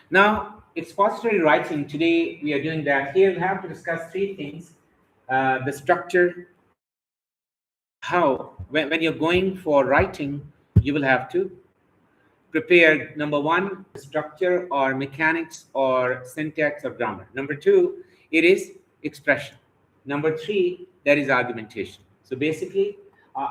Now, expository writing, today we are doing that. Here we have to discuss three things. The structure, how, when you're going for writing, you will have to prepare, number one, structure or mechanics or syntax or grammar. Number two, it is expression. Number three, there is argumentation. So basically, uh,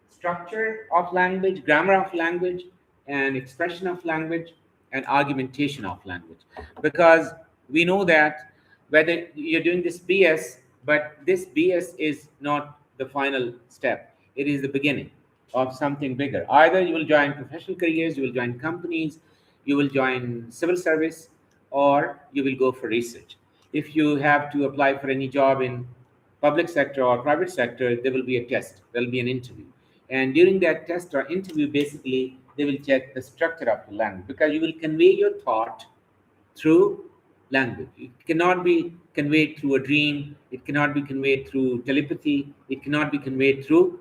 structure of language, grammar of language, and expression of language, and argumentation of language. Because we know that whether you're doing this BS, but this BS is not the final step, it is the beginning of something bigger. Either you will join professional careers, you will join companies, you will join civil service, or you will go for research. If you have to apply for any job in public sector or private sector, there will be a test, there will be an interview. And during that test or interview, basically, they will check the structure of the language because you will convey your thought through language. It cannot be conveyed through a dream. It cannot be conveyed through telepathy. It cannot be conveyed through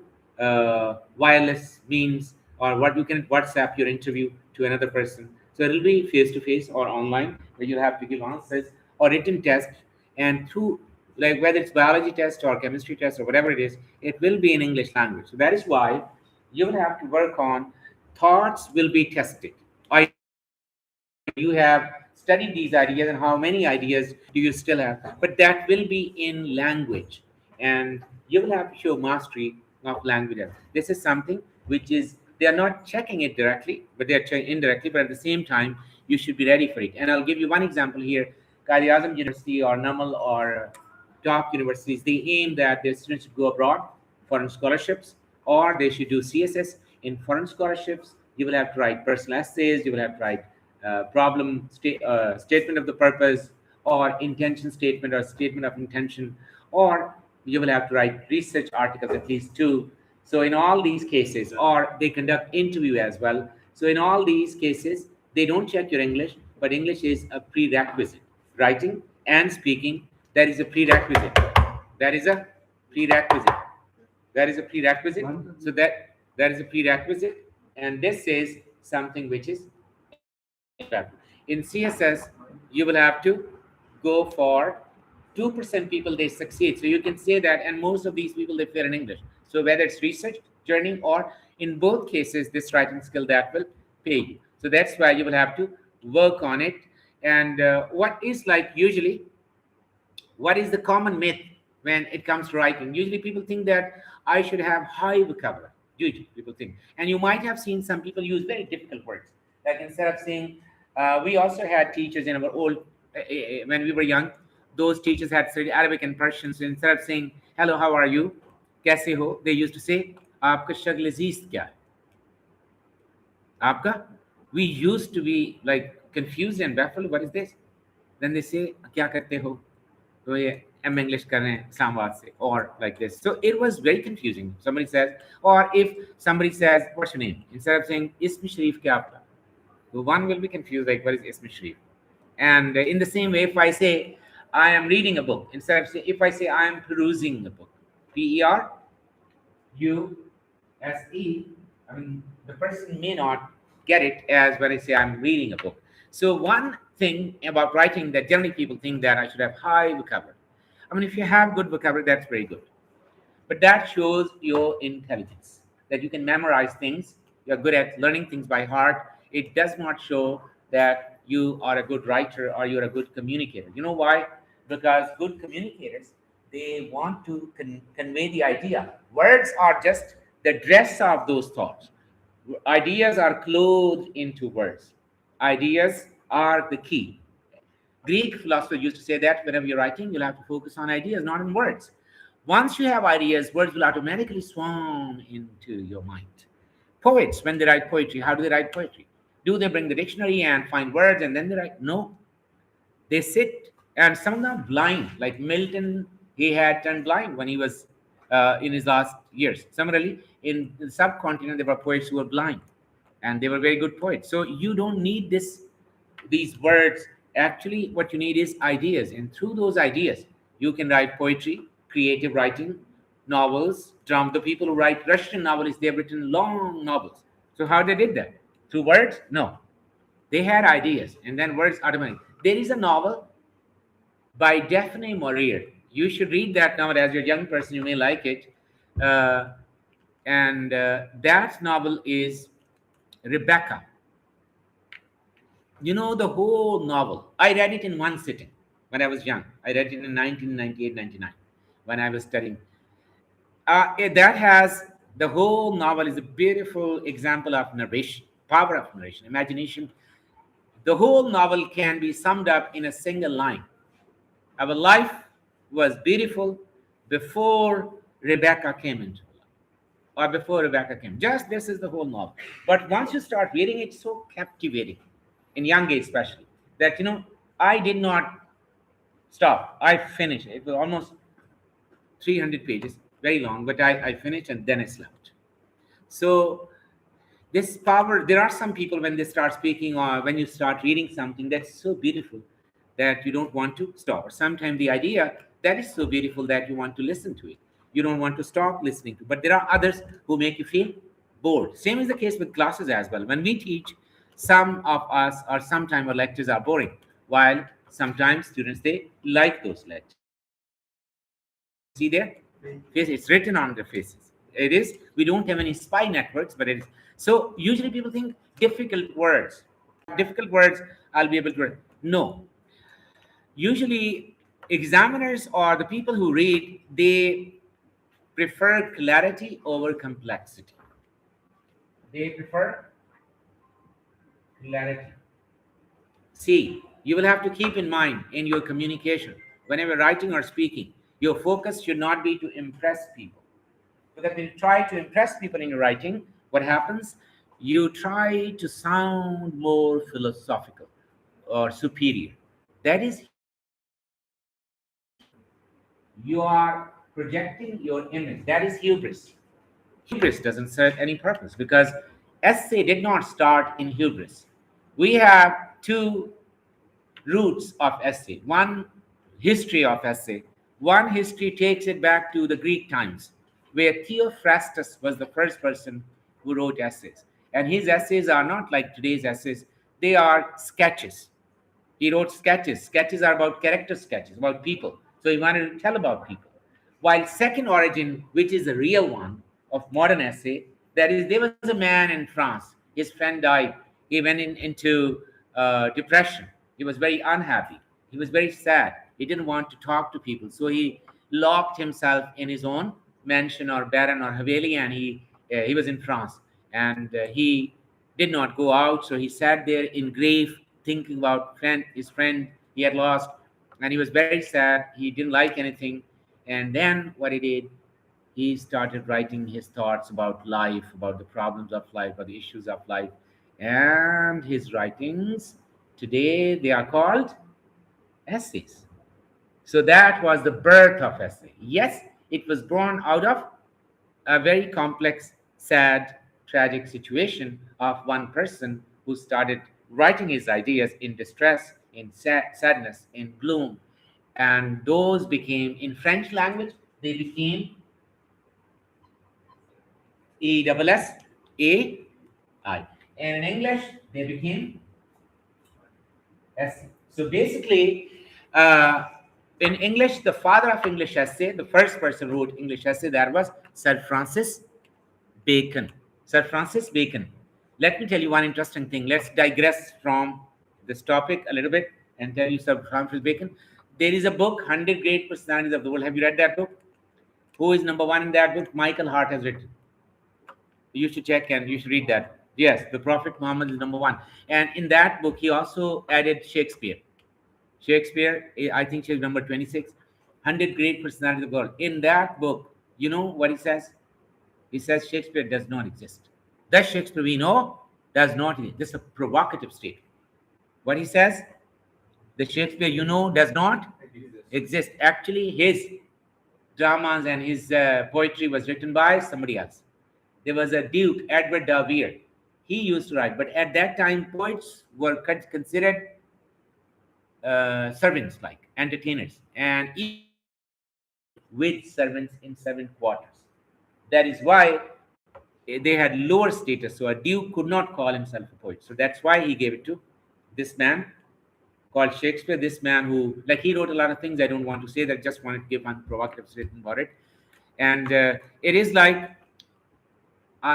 wireless means, or what you can WhatsApp your interview to another person. So it'll be face to face or online where you'll have to give answers or written test. And through, like, whether it's biology test or chemistry test or whatever it is, it will be in English language. So that is why you will have to work on thoughts will be tested. You have studied these ideas and how many ideas do you still have, but that will be in language, and you will have to show mastery of language. This is something which is, they are not checking it directly, but they are checking indirectly, but at the same time you should be ready for it. And I'll give you one example here. Qaid Azam University or NAML or top universities, they aim that their students should go abroad, foreign scholarships, or they should do CSS. In foreign scholarships, you will have to write personal essays, you will have to write statement of the purpose, or intention statement or statement of intention, or you will have to write research articles, at least two. So in all these cases, or they conduct interview as well. So in all these cases, they don't check your English, but English is a prerequisite. Writing and speaking, that is a prerequisite. That is a prerequisite. That is a prerequisite. So that is a prerequisite, and this is something which is in CSS. You will have to go for 2% people they succeed. So you can say that, and most of these people they fail in English. So whether it's research, journey, or in both cases, this writing skill that will pay you. So that's why you will have to work on it. And what is like usually, what is the common myth when it comes to writing? Usually people think that I should have high vocabulary. Usually people think. And you might have seen some people use very difficult words. Like instead of saying, we also had teachers in our old, when we were young, those teachers had studied Arabic and Persian. So instead of saying, hello, how are you? Kaise ho? They used to say, aapka shagl zeest kya hai? Aapka? We used to be like confused and baffled. What is this? Then they say, kya karte ho? So yeah, I'm English कर रहे हैं Islamabad से, or like this. So it was very confusing. Somebody says, or if somebody says, what's your name? Instead of saying, Ismi Sharif क्या आपका? The one will be confused, like, what is Ismi Sharif? And in the same way, if I say, I am reading a book, instead of say, if I say, I am perusing a book, Peruse, I mean, the person may not get it as when I say I'm reading a book. So one thing about writing that generally people think that I should have high vocabulary. I mean, if you have good vocabulary, that's very good. But that shows your intelligence, that you can memorize things, you're good at learning things by heart. It does not show that you are a good writer or you're a good communicator. You know why? Because good communicators, they want to convey the idea. Words are just the dress of those thoughts. Ideas are clothed into words. Ideas are the key. Greek philosophers used to say that whenever you're writing, you'll have to focus on ideas, not on words. Once you have ideas, words will automatically swarm into your mind. Poets, when they write poetry, how do they write poetry? Do they bring the dictionary and find words and then they write? No. They sit, and some of them blind, like Milton, he had turned blind when he was in his last years. Similarly, in the subcontinent, there were poets who were blind, and they were very good poets. So you don't need these words. Actually, what you need is ideas, and through those ideas, you can write poetry, creative writing, novels. The people who write Russian novels, they have written long novels. So how they did that? Through words? No. They had ideas, and then words automatically. There is a novel by Daphne Maurier. You should read that novel as you're a young person. You may like it. Uh, and that novel is Rebecca. You know the whole novel. I read it in one sitting when I was young. I read it in 1998, 99 when I was studying. That has the whole novel is a beautiful example of narration, power of narration, imagination. The whole novel can be summed up in a single line. Our life was beautiful before Rebecca came into life, or before Rebecca came. Just this is the whole novel. But once you start reading, it's so captivating, in young age especially, that I did not stop. I finished. It was almost 300 pages, very long, but I finished and then I slept. So this power, there are some people when they start speaking or when you start reading something that's so beautiful that you don't want to stop. Or sometimes the idea that is so beautiful that you want to listen to it. You don't want to stop listening to. But there are others who make you feel bored. Same is the case with classes as well. When we teach, some of us or sometimes our lectures are boring, while sometimes students they like those lectures. You see there? Face, it's written on their faces. It is. We don't have any spy networks, but it is. So usually people think difficult words. Difficult words, I'll be able to. No. Usually, examiners or the people who read, they prefer clarity over complexity. They prefer clarity. See, you will have to keep in mind in your communication, whenever writing or speaking, your focus should not be to impress people. Because when you try to impress people in your writing, what happens? You try to sound more philosophical or superior. That is you are projecting your image. That is hubris. Hubris doesn't serve any purpose because essay did not start in hubris. We have two roots of essay. One history of essay. One history takes it back to the Greek times, where Theophrastus was the first person who wrote essays. And his essays are not like today's essays, they are sketches. He wrote sketches. Sketches are about character sketches, about people. So he wanted to tell about people. While second origin, which is the real one of modern essay, that is, there was a man in France. His friend died. He went into depression. He was very unhappy. He was very sad. He didn't want to talk to people. So he locked himself in his own mansion or baron or haveli, and he was in France. And he did not go out. So he sat there in grave, thinking about his friend he had lost, and he was very sad. He didn't like anything. And then what he did, he started writing his thoughts about life, about the problems of life, about the issues of life. And his writings today, they are called essays. So that was the birth of essay. Yes, it was born out of a very complex, sad, tragic situation of one person who started writing his ideas in distress, in sadness, in gloom. And those became, in French language, they became ESSAI. And in English, they became essay. So basically, uh, in English, the father of English essay, the first person who wrote English essay, that was Sir Francis Bacon. Sir Francis Bacon. Let me tell you one interesting thing. Let's digress from this topic a little bit and tell you Sir Francis Bacon. There is a book, 100 Great Personalities of the World. Have you read that book? Who is number one in that book? Michael Hart has written. You should check and you should read that. Yes, the Prophet Muhammad is number one. And in that book, he also added Shakespeare. Shakespeare, I think she's number 26. 100 Great Personalities of the World. In that book, you know what he says? He says Shakespeare does not exist. The Shakespeare we know does not exist. This is a provocative statement. What he says, the Shakespeare you know does not exist. Actually, his dramas and his poetry was written by somebody else. There was a Duke, Edward de Vere. He used to write, but at that time, poets were considered servants, like entertainers, and with servants in 7 quarters. That is why they had lower status. So a duke could not call himself a poet. So that's why he gave it to this man called Shakespeare, this man who, like, he wrote a lot of things. I don't want to say that, just wanted to give one provocative statement about it. And it is like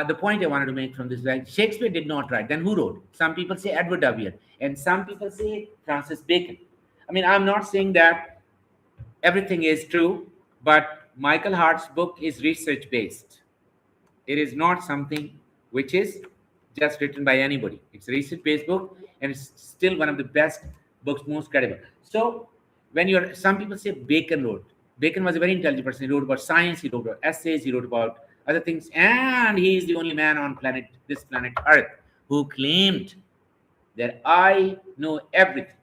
the point I wanted to make from this, like, Shakespeare did not write. Then who wrote? Some people say Edward de Vere, and some people say Francis Bacon. I mean, I'm not saying that everything is true, but Michael Hart's book is research based. It is not something which is just written by anybody. It's a research-based book, and it's still one of the best books, most credible. So when you're, some people say Bacon wrote. Bacon was a very intelligent person. He wrote about science, he wrote about essays, he wrote about other things, and he is the only man on this planet Earth, who claimed that I know everything.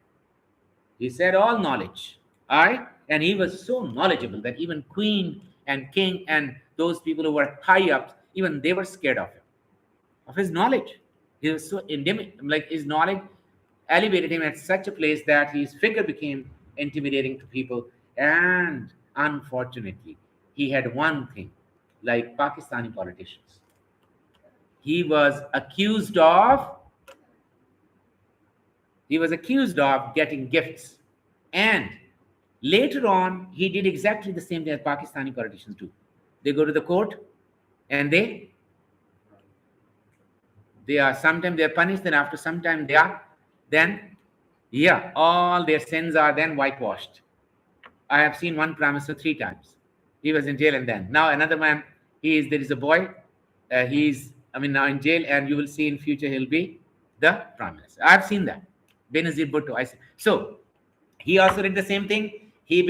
He said all knowledge. And he was so knowledgeable that even Queen and King and those people who were high up, even they were scared of him, of his knowledge. He was so endemic, like his knowledge elevated him at such a place that his figure became intimidating to people. And unfortunately, he had one thing, like Pakistani politicians. He was accused of getting gifts. And later on, he did exactly the same thing as Pakistani politicians do. They go to the court and they are, sometimes they are punished, then after some time they are, then all their sins are then whitewashed. I have seen one prime minister 3 times. He was in jail, and then now another man, there is a boy, he's now in jail, and you will see in future he'll be the prime minister. I've seen that. Benazir Bhutto. I see. So he also did the same thing. He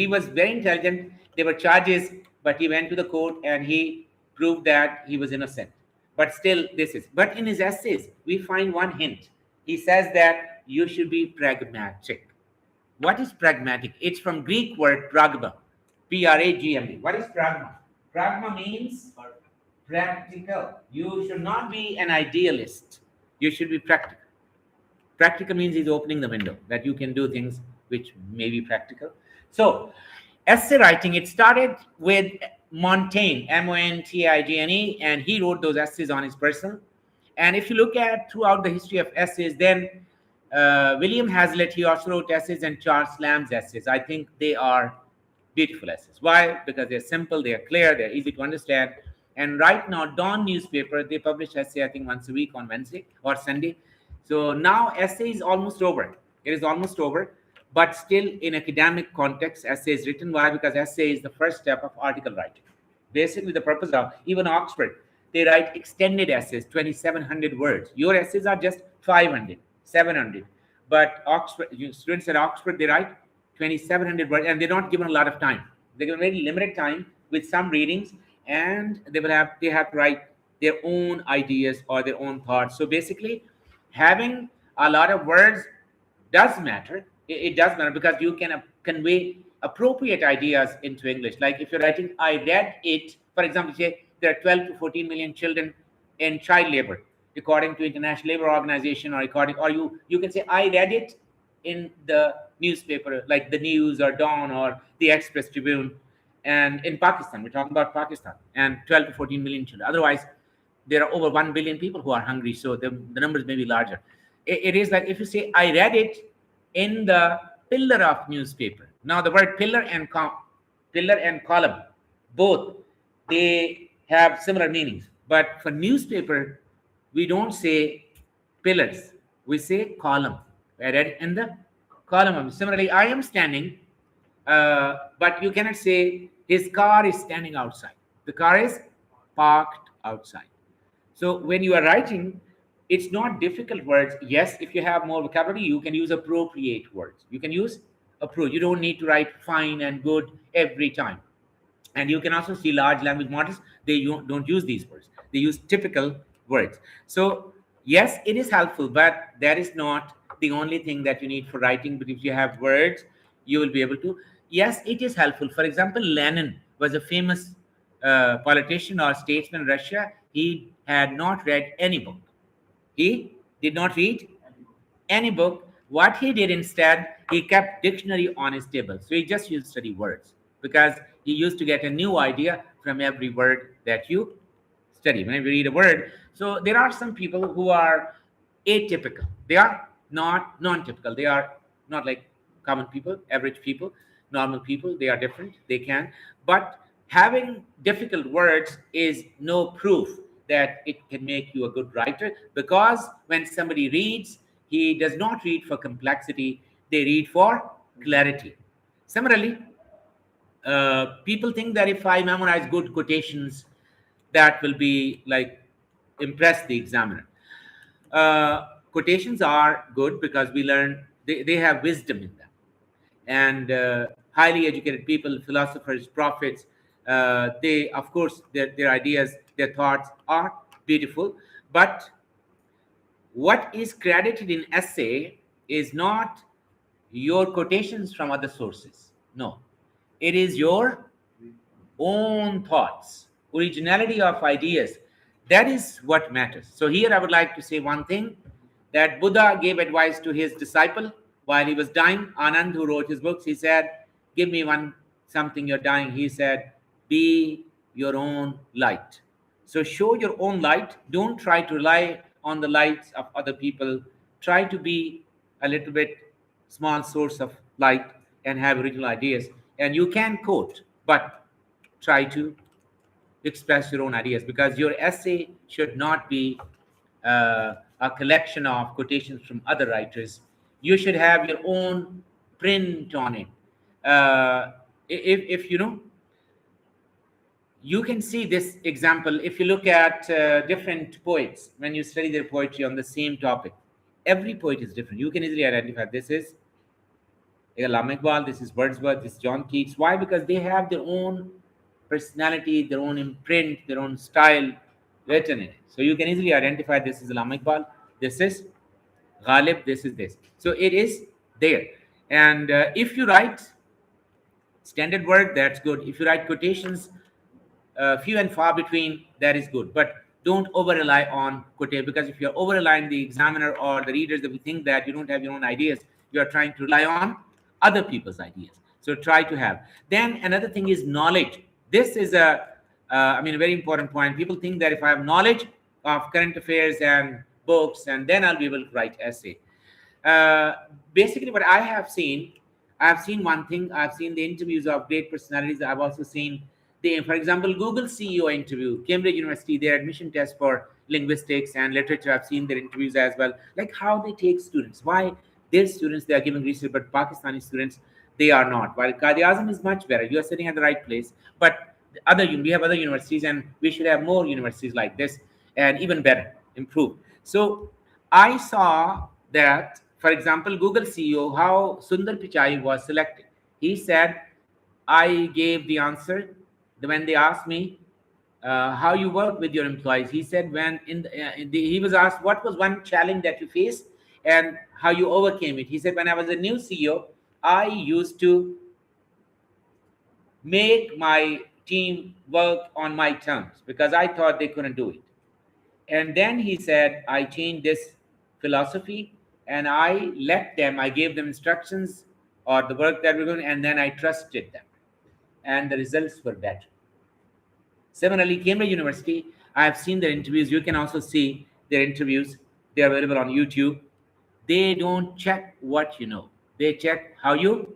was very intelligent. There were charges, but he went to the court and he proved that he was innocent. But still, but in his essays, we find one hint. He says that you should be pragmatic. What is pragmatic? It's from Greek word pragma, Pragma. What is pragma? Pragma means practical. You should not be an idealist. You should be practical. Practical means he's opening the window, that you can do things which may be practical. So essay writing, it started with Montaigne, Montaigne, and he wrote those essays on his personal. And if you look at throughout the history of essays, then William Hazlitt, he also wrote essays, and Charles Lamb's essays. I think they are beautiful essays. Why? Because they're simple, they're clear, they're easy to understand. And right now, Dawn newspaper, they publish essay, I think, once a week on Wednesday or Sunday. So now essay is almost over. It is almost over. But still, in academic context, essay is written. Why? Because essay is the first step of article writing. Basically, the purpose of, even Oxford, they write extended essays, 2,700 words. Your essays are just 500, 700. But students at Oxford, they write 2,700 words, and they're not given a lot of time. They're given very limited time with some readings, and they have to write their own ideas or their own thoughts. So basically, having a lot of words does matter. It does matter because you can convey appropriate ideas into English. Like if you're writing, I read it, for example, say there are 12 to 14 million children in child labor, according to International Labor Organization, or you can say, I read it in the newspaper, like the News or Dawn or the Express Tribune. And in Pakistan, we're talking about Pakistan, and 12 to 14 million children. Otherwise, there are over 1 billion people who are hungry, so the numbers may be larger. It is like if you say, I read it in the pillar of newspaper. Now, the word pillar and column, both, they have similar meanings. But for newspaper, we don't say pillars. We say column. I read it in the column. Similarly, I am standing, but you cannot say his car is standing outside. The car is parked outside. So when you are writing, it's not difficult words. Yes, if you have more vocabulary, you can use appropriate words. You can use appropriate. You don't need to write fine and good every time. And you can also see large language models. They don't use these words. They use typical words. So yes, it is helpful, but that is not the only thing that you need for writing. But if you have words, you will be able to. Yes, it is helpful. For example, Lenin was a famous politician or statesman in Russia. He had not read any book. He did not read any book. What he did instead, he kept dictionary on his table. So he just used to study words because he used to get a new idea from every word that you study. Whenever you read a word, So there are some people who are atypical. They are not non-typical. They are not like common people, average people, normal people. They are different. They can. But having difficult words is no proof that it can make you a good writer, because when somebody reads, he does not read for complexity. They read for clarity. Similarly, people think that if I memorize good quotations, that will be like impress the examiner. Quotations are good because we learn, they have wisdom in them. And highly educated people, philosophers, prophets, they, of course, their ideas, their thoughts are beautiful. But what is credited in essay is not your quotations from other sources. No, it is your own thoughts, originality of ideas. That is what matters. So here I would like to say one thing, that Buddha gave advice to his disciple while he was dying. Anand, who wrote his books, he said, "Give me one something you're dying." He said, "Be your own light." So show your own light. Don't try to rely on the lights of other people. Try to be a little bit small source of light and have original ideas. And you can quote, but try to express your own ideas, because your essay should not be a collection of quotations from other writers. You should have your own print on it. If you know, you can see this example if you look at different poets. When you study their poetry on the same topic, every poet is different. You can easily identify, this is Allama Iqbal, this is Wordsworth, this is John Keats. Why? Because they have their own personality, their own imprint, their own style written in it. So you can easily identify, this is Allama Iqbal, this is Ghalib, this is this. So it is there. And if you write standard work, that's good. If you write quotations, few and far between, that is good. But don't over rely on quotation, because if you're over relying the examiner or the readers, that we think that you don't have your own ideas, you are trying to rely on other people's ideas. So try to have. Then another thing is knowledge. This is a very important point. People think that if I have knowledge of current affairs and books, and then I'll be able to write essay. Uh, Basically, what I've seen one thing. I've seen the interviews of great personalities. I've also seen for example, Google CEO interview, Cambridge University, their admission test for linguistics and literature. I've seen their interviews as well, like how they take students. Why their students, they are giving research, but Pakistani students, they are not. While Qadi Azam is much better, you are sitting at the right place. But we have other universities, and we should have more universities like this, and even better, improved. So I saw that, for example, Google CEO, how Sundar Pichai was selected. He said, I gave the answer when they asked me how you work with your employees. He said, when he was asked what was one challenge that you faced and how you overcame it. He said, when I was a new CEO, I used to make my team work on my terms because I thought they couldn't do it. And then he said, I changed this philosophy, and I gave them instructions or the work that we're doing, and then I trusted them. And the results were better. Similarly, Cambridge University, I have seen their interviews. You can also see their interviews. They're available on YouTube. They don't check what you know. They check how you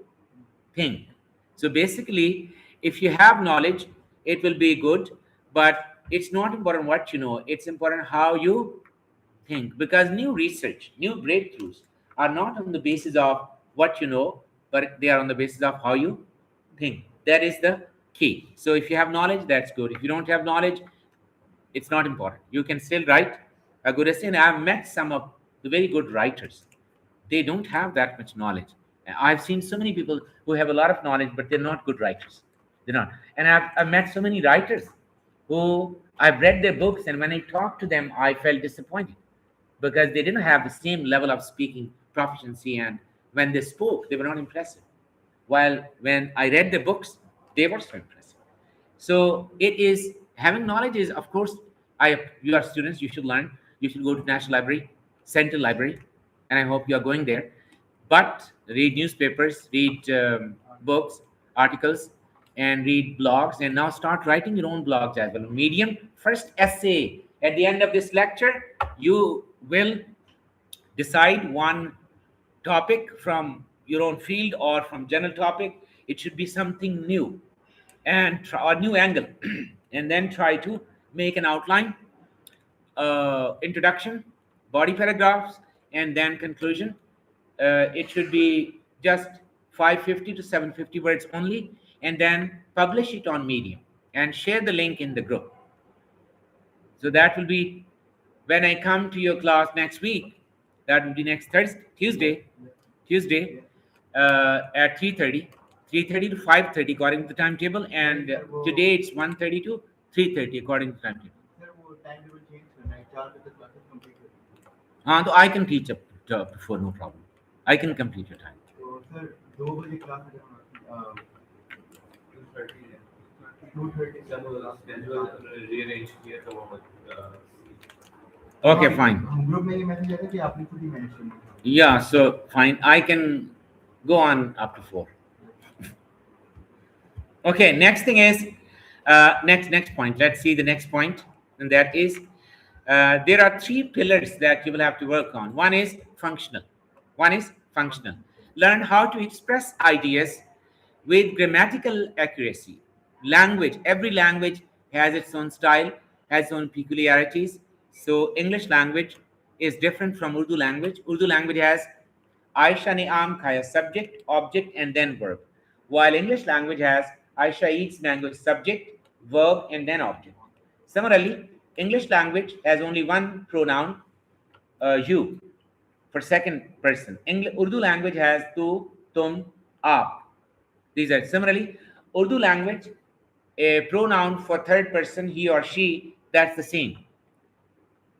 think. So basically, if you have knowledge, it will be good, but it's not important what you know. It's important how you think, because new research, new breakthroughs are not on the basis of what you know, but they are on the basis of how you think. That is the key. So if you have knowledge, that's good. If you don't have knowledge, it's not important. You can still write a good essay. And I've met some of the very good writers. They don't have that much knowledge. I've seen so many people who have a lot of knowledge, but they're not good writers. They're not. And I've met so many writers who I've read their books, and when I talked to them, I felt disappointed because they didn't have the same level of speaking proficiency. And when they spoke, they were not impressive. While when I read the books, they were so impressive. So it is having knowledge is, of course, you are students, you should learn. You should go to National Library, Central Library, and I hope you are going there. But read newspapers, read books, articles, and read blogs, and now start writing your own blogs as well. Medium, first essay At the end of this lecture, you will decide one topic from your own field or from general topic. It should be something new and try a new angle, and then try to make an outline, introduction, body paragraphs, and then conclusion. It should be just 550 to 750 words only, and then publish it on Medium and share the link in the group. So that will be when I come to your class next week. That will be next Thursday, Tuesday, at 3:30, 3:30 to 5:30 according to the timetable, and today it's 1:30 to 3:30 according to the timetable. So I can teach up to before, no problem. I can complete your time. तो sir 2 बजे class है हमारा 2:30 schedule rearrange किया तो वो Okay, fine. हम group में ये मैसेज आया कि आपने खुद ही मैनेज कर लिया. Yeah, so fine. I can go on up to 4. Okay, next thing is next point. Let's see the next point, and that is there are 3 pillars that you will have to work on. One is functional. Learn how to express ideas with grammatical accuracy. Language. Every language has its own style, has its own peculiarities. So English language is different from Urdu language. Urdu language has Aisha ne aam khaya, subject, object, and then verb. While English language has Aisha eats mango, subject, verb, and then object. Similarly, English language has only one pronoun, you, for second person. Urdu language has tu, tum, aap. These are similarly. Urdu language, a pronoun for third person, he or she, that's the same.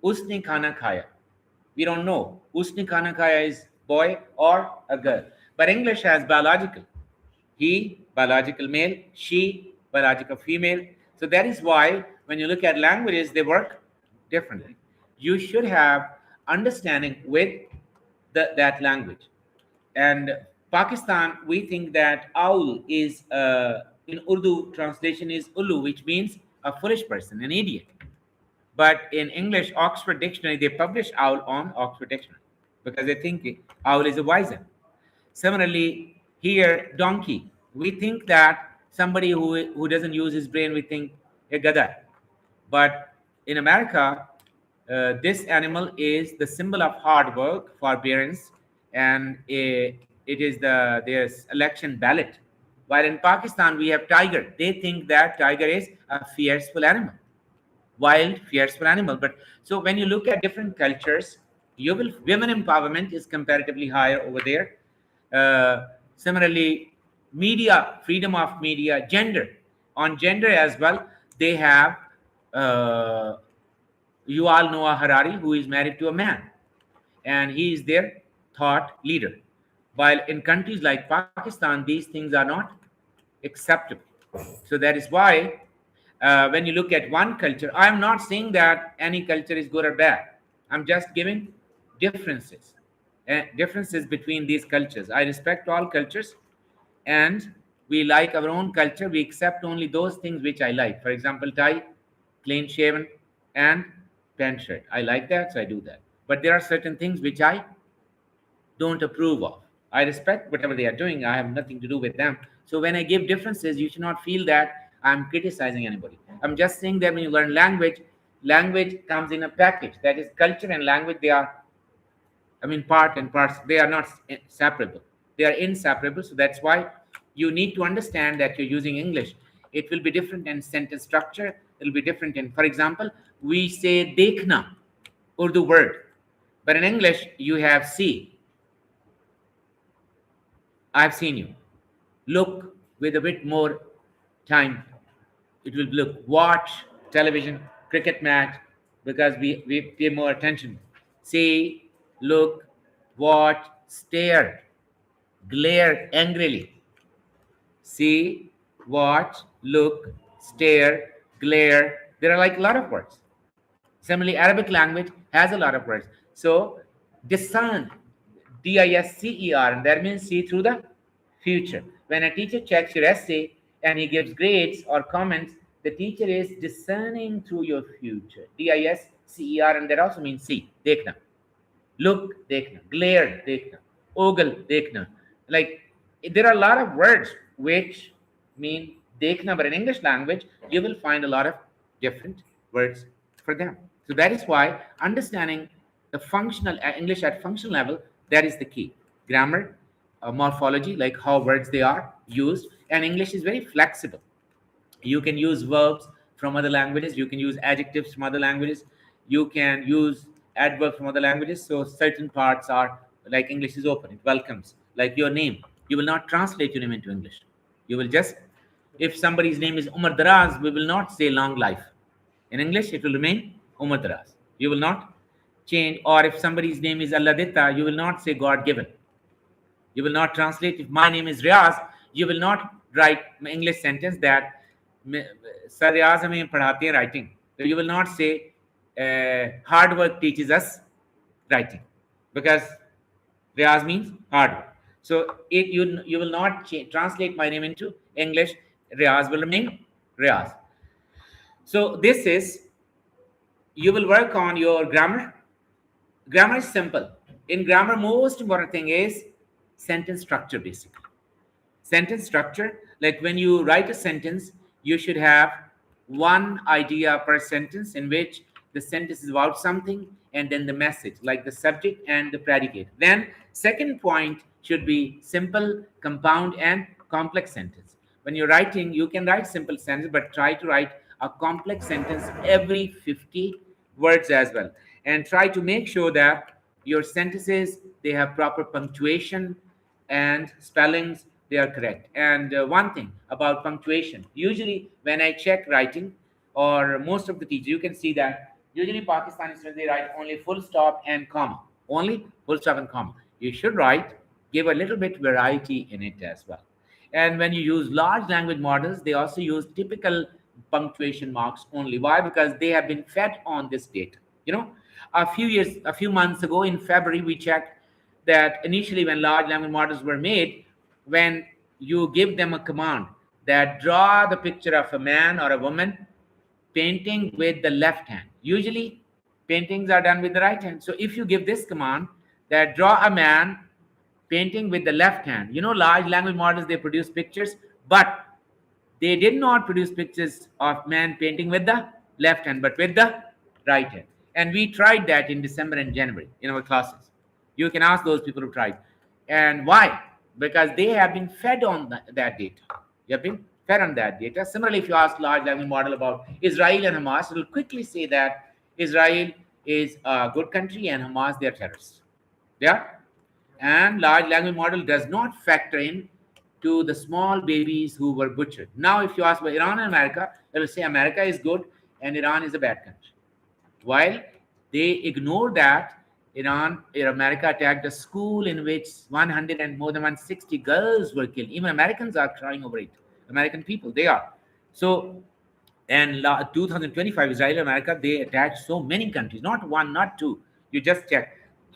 Usne khana khaya. We don't know. Usne khana khaya is boy or a girl. But English has biological. He, biological male. She, biological female. So that is why when you look at languages, they work differently. You should have understanding with that language. And Pakistan, we think that owl is, in Urdu translation is ulu, which means a foolish person, an idiot. But in English, Oxford Dictionary, they publish owl on Oxford Dictionary because they think owl is a wiser. Similarly, here, donkey. We think that somebody who doesn't use his brain, we think a gada. But in America, this animal is the symbol of hard work, forbearance, and it is their election ballot. While in Pakistan, we have tiger. They think that tiger is a fearful animal. Wild, fearful animal. But so when you look at different cultures, women empowerment is comparatively higher over there. Similarly, media, freedom of media, gender. On gender as well, they have Yuval Noah Harari, who is married to a man, and he is their thought leader. While in countries like Pakistan, these things are not acceptable. So that is why when you look at one culture, I'm not saying that any culture is good or bad. I'm just giving differences between these cultures. I respect all cultures, and we like our own culture. We accept only those things which I like. For example, tie, clean shaven, and pant shirt. I like that, so I do that. But there are certain things which I don't approve of. I respect whatever they are doing. I have nothing to do with them. So when I give differences, you should not feel that I'm criticizing anybody. I'm just saying that when you learn language, language comes in a package. That is, culture and language, they are, part and parts. They are not separable. They are inseparable. So that's why you need to understand that you're using English. It will be different in sentence structure. It will be different in, for example, we say dekhna, Urdu word. But in English, you have see. I've seen you. Look with a bit more time. It will look. Watch television, cricket match, because we pay more attention. See, look, watch, stare, glare angrily. See, watch, look, stare, glare. There are like a lot of words. Similarly, Arabic language has a lot of words. So, discern, D-I-S-C-E-R, and that means see through the future. When a teacher checks your essay and he gives grades or comments, The teacher is discerning through your future. DISCER, and that also means see, देखना. Look, देखना. Glare, देखना. Ogle, देखना. Like, there are a lot of words which mean देखना, but in English language, you will find a lot of different words for them. So that is why understanding the functional English at functional level, that is the key. Grammar, morphology, like how words they are used, and English is very flexible. You can use verbs from other languages, you can use adjectives from other languages, you can use adverbs from other languages. So certain parts are like English is open, it welcomes, like your name. You will not translate your name into English. You will just, if somebody's name is Umar Daraz, we will not say long life. In English it will remain Umar Daraz. You will not change. Or if somebody's name is Allah Ditta, you will not say God given. You will not translate. If my name is Riaz, you will not write English sentence that Sir Riaz hame padhate hain writing. So you will not say hard work teaches us writing, because Riaz means hard work. So you will not translate my name into English. Riaz will remain Riaz. So this is, you will work on your grammar. Grammar is simple. In grammar, most important thing is sentence structure, basically. Sentence structure, like when you write a sentence, you should have one idea per sentence, in which the sentence is about something, and then the message, like the subject and the predicate. Then second point should be simple, compound, and complex sentence. When you're writing, you can write simple sentence, but try to write a complex sentence every 50 words as well. And try to make sure that your sentences, they have proper punctuation and spellings, they are correct. And one thing about punctuation, usually when I check writing, or most of the teachers, you can see that usually Pakistani students, they write only full stop and comma. Only full stop and comma. You should write, give a little bit variety in it as well. And when you use large language models, they also use typical punctuation marks only. Why? Because they have been fed on this data. You know, a few months ago in February, we checked that initially when large language models were made, when you give them a command that draw the picture of a man or a woman painting with the left hand, usually paintings are done with the right hand. So if you give this command that draw a man painting with the left hand, you know, large language models, they produce pictures, but they did not produce pictures of man painting with the left hand, but with the right hand. And we tried that in December and January in our classes. You can ask those people who tried. And why? Because they have been fed on that data. You have been fed on that data. Similarly, if you ask large language model about Israel and Hamas, it will quickly say that Israel is a good country and Hamas, they are terrorists. Yeah? And large language model does not factor in to the small babies who were butchered. Now, if you ask about Iran and America, they will say America is good and Iran is a bad country. While they ignore that America attacked a school in which 100 and more than 160 girls were killed. Even Americans are crying over it. American people, they are. So, and 2025, Israel and America, they attacked so many countries, not one, not two. You just check.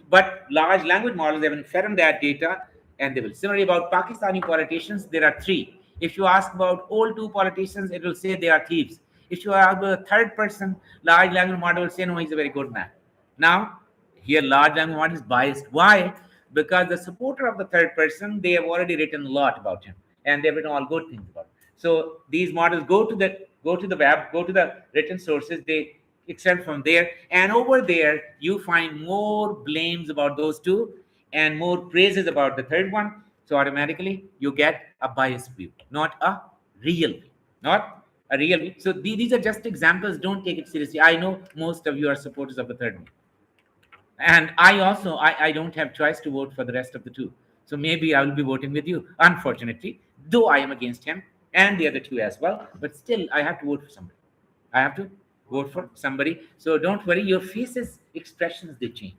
But large language models, they have been fed on that data, and they will. Similarly, about Pakistani politicians, there are three. If you ask about all two politicians, it will say they are thieves. If you ask about a third person, large language model will say, no, he's a very good man. Now, here, large language model is biased. Why? Because the supporter of the third person, they have already written a lot about him, and they've written all good things about him. So these models go to the web, go to the written sources, they extract from there, and over there you find more blames about those two and more praises about the third one. So automatically you get a biased view, not a real view, not a real view. So these are just examples. Don't take it seriously. I know most of you are supporters of the third one, and I also I don't have choice to vote for the rest of the two. So maybe I will be voting with you, unfortunately, though I am against him and the other two as well. But still, I have to vote for somebody. I have to vote for somebody. So don't worry, your faces, expressions, they change.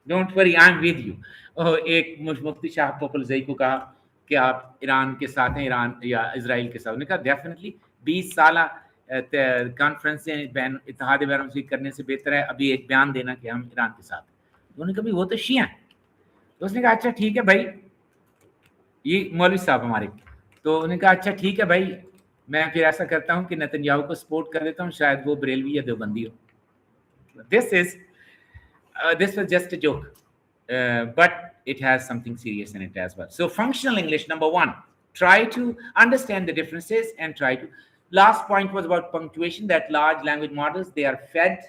Don't worry, I'm with you. Oh, एक मुफ्ती शाह पोपलजई को कहा कि आप Iran के साथ हैं, Iran या Israel के साथ। उन्होंने कहा डेफिनेटली 20 साल कॉन्फ्रेंस इत्तेहाद बैन मस्जिद करने से बेहतर है अभी एक बयान देना कि हम ईरान के साथ हैं। उन्होंने कहा वो तो शिया हैं। तो उसने कहा अच्छा ठीक है भाई, ये मौलवी साहब हमारे, तो उन्होंने कहा अच्छा ठीक है भाई, मैं फिर ऐसा करता हूँ कि नेतन्याहू को सपोर्ट कर देता हूँ, शायद वो बरेलवी या देवबंदी हो. This was just a joke, but it has something serious in it as well. So functional English, number one, try to understand the differences and try to. Last point was about punctuation, that large language models, they are fed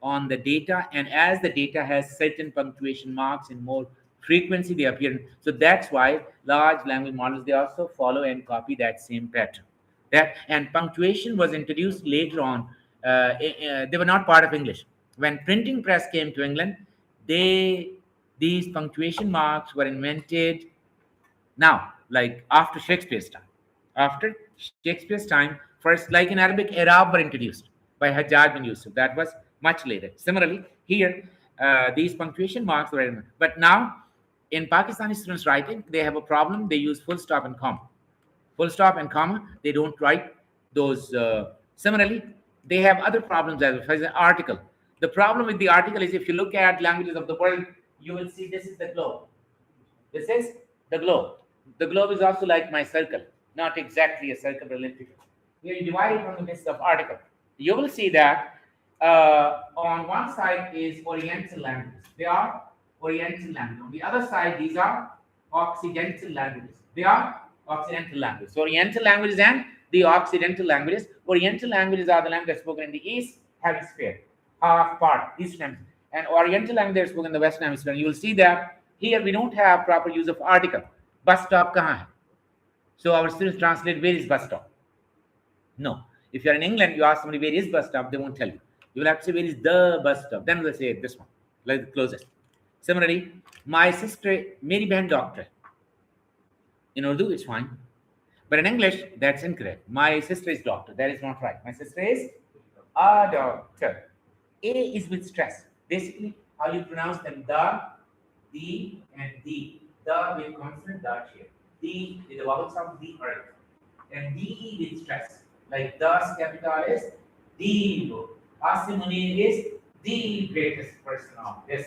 on the data, and as the data has certain punctuation marks in more frequency, they appear. So that's why large language models, they also follow and copy that same pattern. That and punctuation was introduced later on. They were not part of English. When printing press came to England, they these punctuation marks were invented now, like after Shakespeare's time. After Shakespeare's time, first, like in Arabic, Arab were introduced by Hajjaj bin Yusuf. That was much later. Similarly, here, these punctuation marks were invented. But now, in Pakistani students' writing, they have a problem. They use full stop and comma. Full stop and comma, they don't write those. Similarly, they have other problems as well. For example, article. The problem with the article is if you look at languages of the world, you will see this is the globe. This is the globe. The globe is also like my circle, not exactly a circle, but elliptical. Here you divide it from the midst of article. You will see that on one side is Oriental languages. They are Oriental languages. On the other side, these are Occidental languages. They are Occidental languages. So Oriental languages and the Occidental languages. Oriental languages are the languages spoken in the East Hemisphere, half part, Eastern Hemisphere. And Oriental languages spoken in the Western Hemisphere. You will see that here we don't have proper use of article. Bus stop kahan hai? So our students translate where is bus stop. No. If you're in England, you ask somebody where is bus stop, they won't tell you. You will have to say where is the bus stop. Then they'll say this one, like the closest. Similarly, my sister, Mary Behan doctor. In Urdu, it's fine. But in English, that's incorrect. My sister is doctor. That is not right. My sister is a doctor. A is with stress. Basically, how you pronounce them, the, and the. The with consonant, the here. The with the vowel sound, the earth. And DE with stress. Like the capital is the book. Asim Munir is the greatest person of this.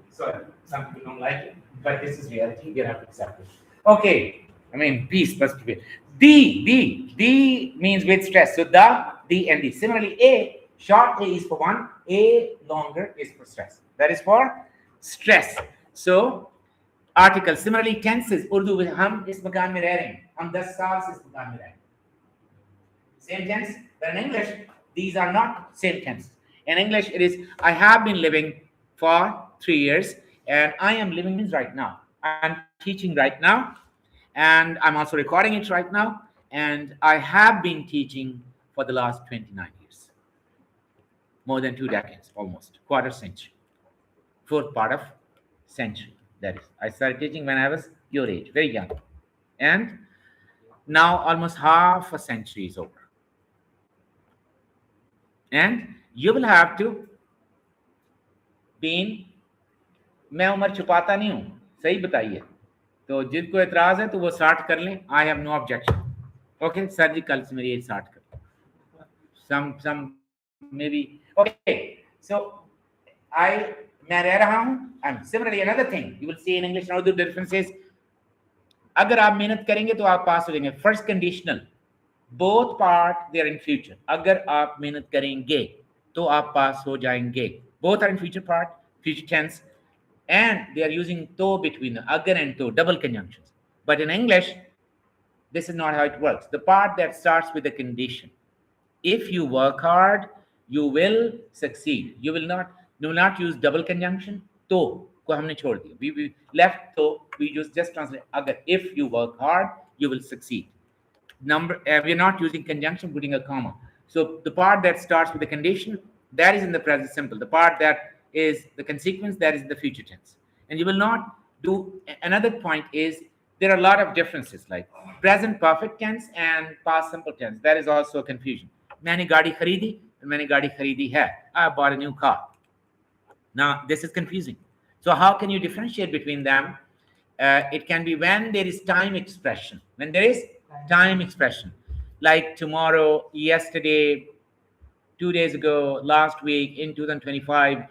Sorry, some people don't like it, but this is reality. You have to accept it. Okay, I mean, peace must be. The means with stress. So the, and the. Similarly, A, short A is for one, A longer is for stress. That is for stress. So, article. Similarly, tenses. Urdu with hum is makan mein reh rahe hain. Hum 10 saal se is makan mein reh rahe hain. Same tense. But in English, these are not same tense. In English, it is I have been living for 3 years, and I am living means right now. I'm teaching right now, and I'm also recording it right now, and I have been teaching for the last 29 years. More than 2 decades, almost quarter century, fourth part of century. That is, I started teaching when I was your age, very young, and now almost half a century is over. And you will have to be. मैं उम्र छुपाता नहीं हूं, सही बताइए. तो जिनको एतराज है तो वो 60 कर लें. I have no objection. Okay sir जी, कल से मेरी एज 60 कर. some maybe. Okay, so मैं रह रहा हूं. And similarly, another thing you will see in English and Urdu differences. अगर आप मेहनत करेंगे तो आप पास हो जाएंगे. First conditional, both part they are in future. अगर आप मेहनत करेंगे तो आप पास हो जाएंगे. Both are in future part, future tense, and they are using to between the agar and to, double conjunctions. But in English, this is not how it works. The part that starts with a condition. If you work hard, you will succeed. You will not use double conjunction. To को हमने छोड़ दिया. We left to. We just translate agar. If you work hard, you will succeed. We're not using conjunction, putting a comma. So the part that starts with the condition, that is in the present simple. The part that is the consequence, that is in the future tense. And you will not do. Another point is there are a lot of differences, like present perfect tense and past simple tense. That is also a confusion. मैंने गाड़ी खरीदी and मैंने गाड़ी खरीदी है. I bought a new car. Now this is confusing. So how can you differentiate between them? It can be when there is time expression. When there is time expression, like tomorrow, yesterday, 2 days ago, last week, in 2025,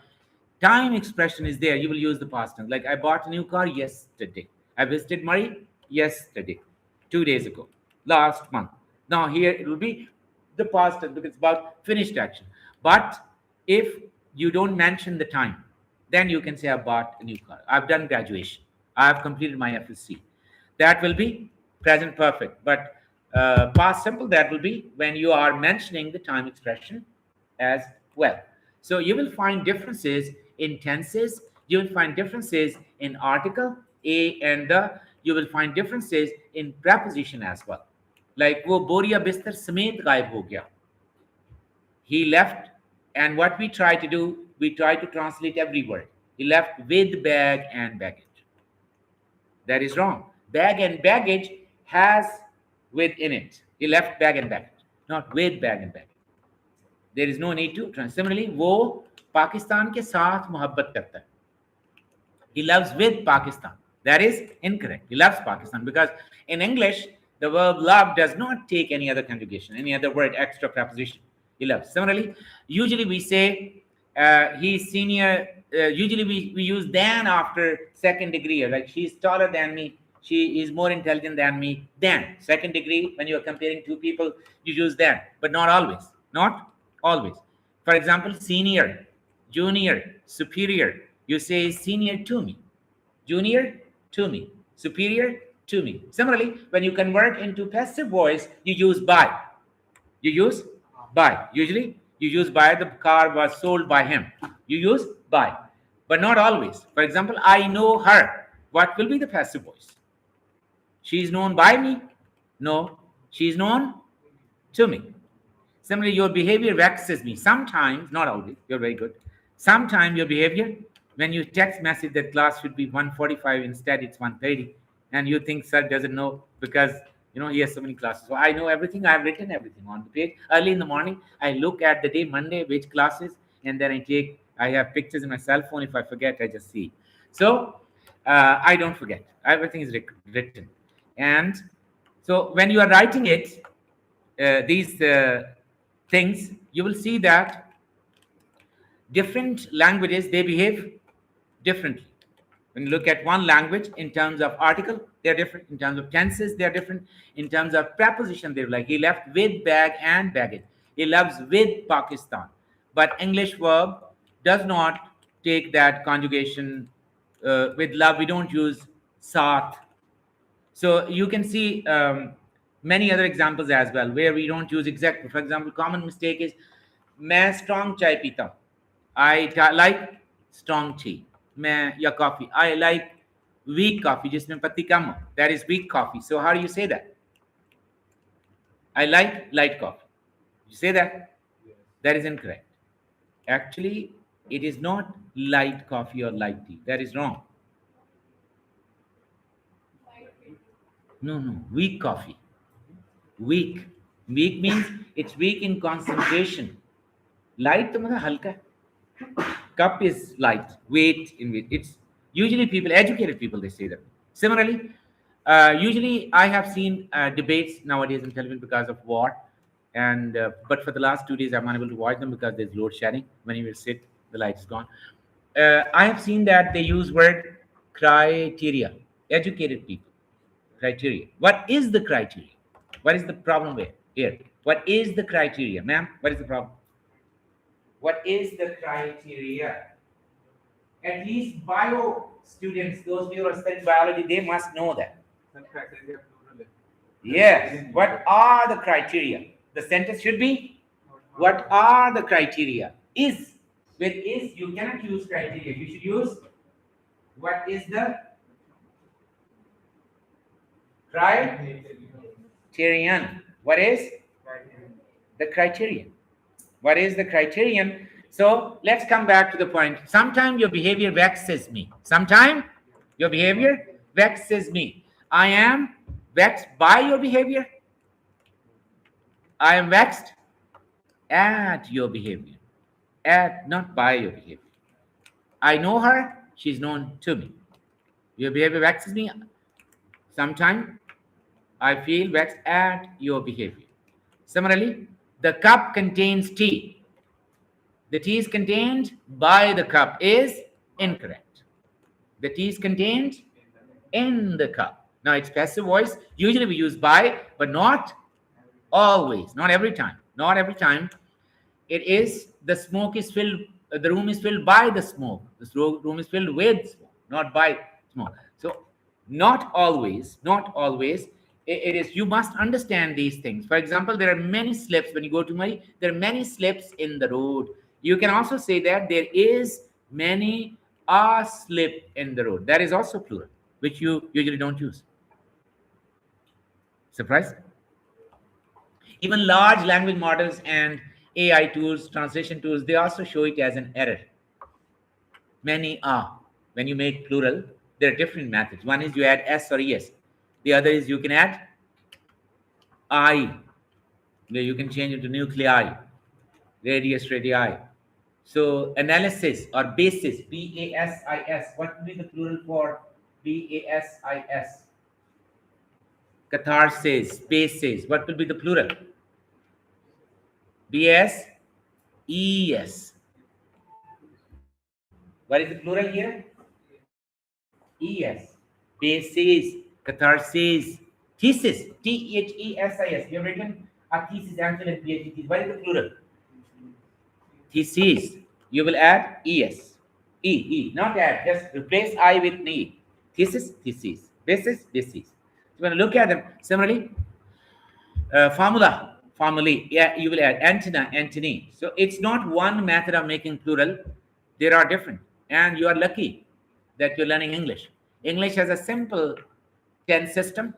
time expression is there. You will use the past tense. Like I bought a new car yesterday. I visited Murray yesterday, 2 days ago, last month. Now here it will be the past tense because it's about finished action. But if you don't mention the time, then you can say I bought a new car. I've done graduation. I have completed my FSC. That will be present perfect. But past simple, that will be when you are mentioning the time expression as well. So you will find differences in tenses. You will find differences in article a and the. You will find differences in preposition as well. Like वो बोरिया बिस्तर समेत गायब हो गया. He left, and what we try to do, we try to translate every word. He left with bag and baggage. That is wrong. Bag and baggage has with in it. He left bag and baggage, not with bag and baggage. There is no need to translate. Similarly, वो पाकिस्तान के साथ मोहब्बत करता है. He loves with Pakistan. That is incorrect. He loves Pakistan because in English, the verb love does not take any other conjugation, any other word, extra preposition. He loves. Similarly, usually we say he's senior. Usually we use than after second degree. Like she's taller than me. She is more intelligent than me. Than second degree, when you are comparing two people, you use than, but not always. Not always. For example, senior, junior, superior. You say senior to me, junior to me, superior to me. Similarly, when you convert into passive voice, you use by. You use by. Usually, you use by. The car was sold by him. You use by, but not always. For example, I know her. What will be the passive voice? She is known by me. No, she is known to me. Similarly, your behavior vexes me. Sometimes, not always, you're very good. Sometimes your behavior, when you text message that class should be 1:45, instead it's 1:30, and you think sir doesn't know because he has so many classes. So I know everything. I've written everything on the page. Early in the morning, I look at the day, Monday, which classes, and then I have pictures in my cell phone. If I forget, I just see. So I don't forget. Everything is written. And so when you are writing it, these things, you will see that different languages, they behave differently. When you look at one language in terms of article, they're different. In terms of tenses, they're different. In terms of preposition, they're like he left with bag and baggage. He loves with Pakistan. But English verb does not take that conjugation. With love, we don't use saath. So you can see many other examples as well where we don't use exact. For example, common mistake is मैं strong chai पीता हूँ. I like strong tea. मैं या coffee. I like weak coffee जिसमें पत्ती कम हो. That is weak coffee. So how do you say that? I like light coffee. You say that? That is incorrect. Actually, it is not light coffee or light tea. That is wrong. No. Weak coffee. Weak. Weak means it's weak in concentration. Light तो मतलब हल्का है. Cup is light. Weight in weight. It's usually people, educated people, they say that. Similarly, usually I have seen debates nowadays in television because of war, and but for the last 2 days I'm unable to watch them because there's load shedding. When you will sit, the light is gone. I have seen that they use word criteria. Educated people. Criteria. What is the criteria? What is the problem here? What is the criteria, ma'am? What is the problem? What is the criteria? At least bio students, those who are studying biology, they must know that. Yes. What are the criteria? The sentence should be, what are the criteria? Is. With is, you cannot use criteria. You should use, what is the criterion? What is the criterion? What is the criterion? So let's come back to the point. Sometimes your behavior vexes me. Sometimes your behavior vexes me. I am vexed by your behavior. I am vexed at your behavior. At, not by your behavior. I know her. She's known to me. Your behavior vexes me. Sometimes I feel vexed at your behavior. Similarly, the cup contains tea. The tea is contained by the cup is incorrect. The tea is contained in the cup. Now it's passive voice. Usually we use by, but not Always, not every time. Not every time. It is the smoke is filled, the room is filled by the smoke. Room is filled with smoke, not by smoke. So, not always, not always. It is, you must understand these things. For example, there are many slips when you go to Murray, there are many slips in the road. You can also say that there is many a slip in the road. That is also plural, which you usually don't use. Surprise? Even large language models and AI tools, translation tools, they also show it as an error. Many are. When you make plural, there are different methods. One is you add S or ES. The other is you can add I. You can change it to nuclei, radius, radii. So analysis or basis, BASIS. What would be the plural for BASIS? Catharsis, basis. What will be the plural? BSES. What is the plural here? ES. Basis, catharsis, thesis, THESIS. You have written a thesis, answer, and PhD thesis. What is the plural? Thesis. You will add ES. Not add, just replace I with E. Thesis, thesis. Basis, basis. So when you look at them, similarly, formulae, yeah, you will add antenna, antony. So it's not one method of making plural. There are different. And you are lucky that you're learning English. English has a simple tense system.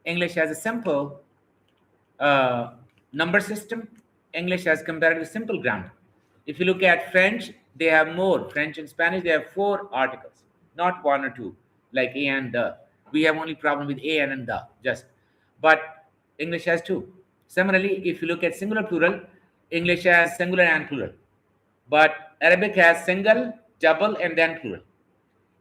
English has a simple number system. English has comparatively simple grammar. If you look at French, they have more. French and Spanish, they have 4 articles, not 1 or 2, like a and the. We have only problem with a and the, just. But English has 2. Similarly, if you look at singular plural, English has singular and plural. But Arabic has single, double, and then plural.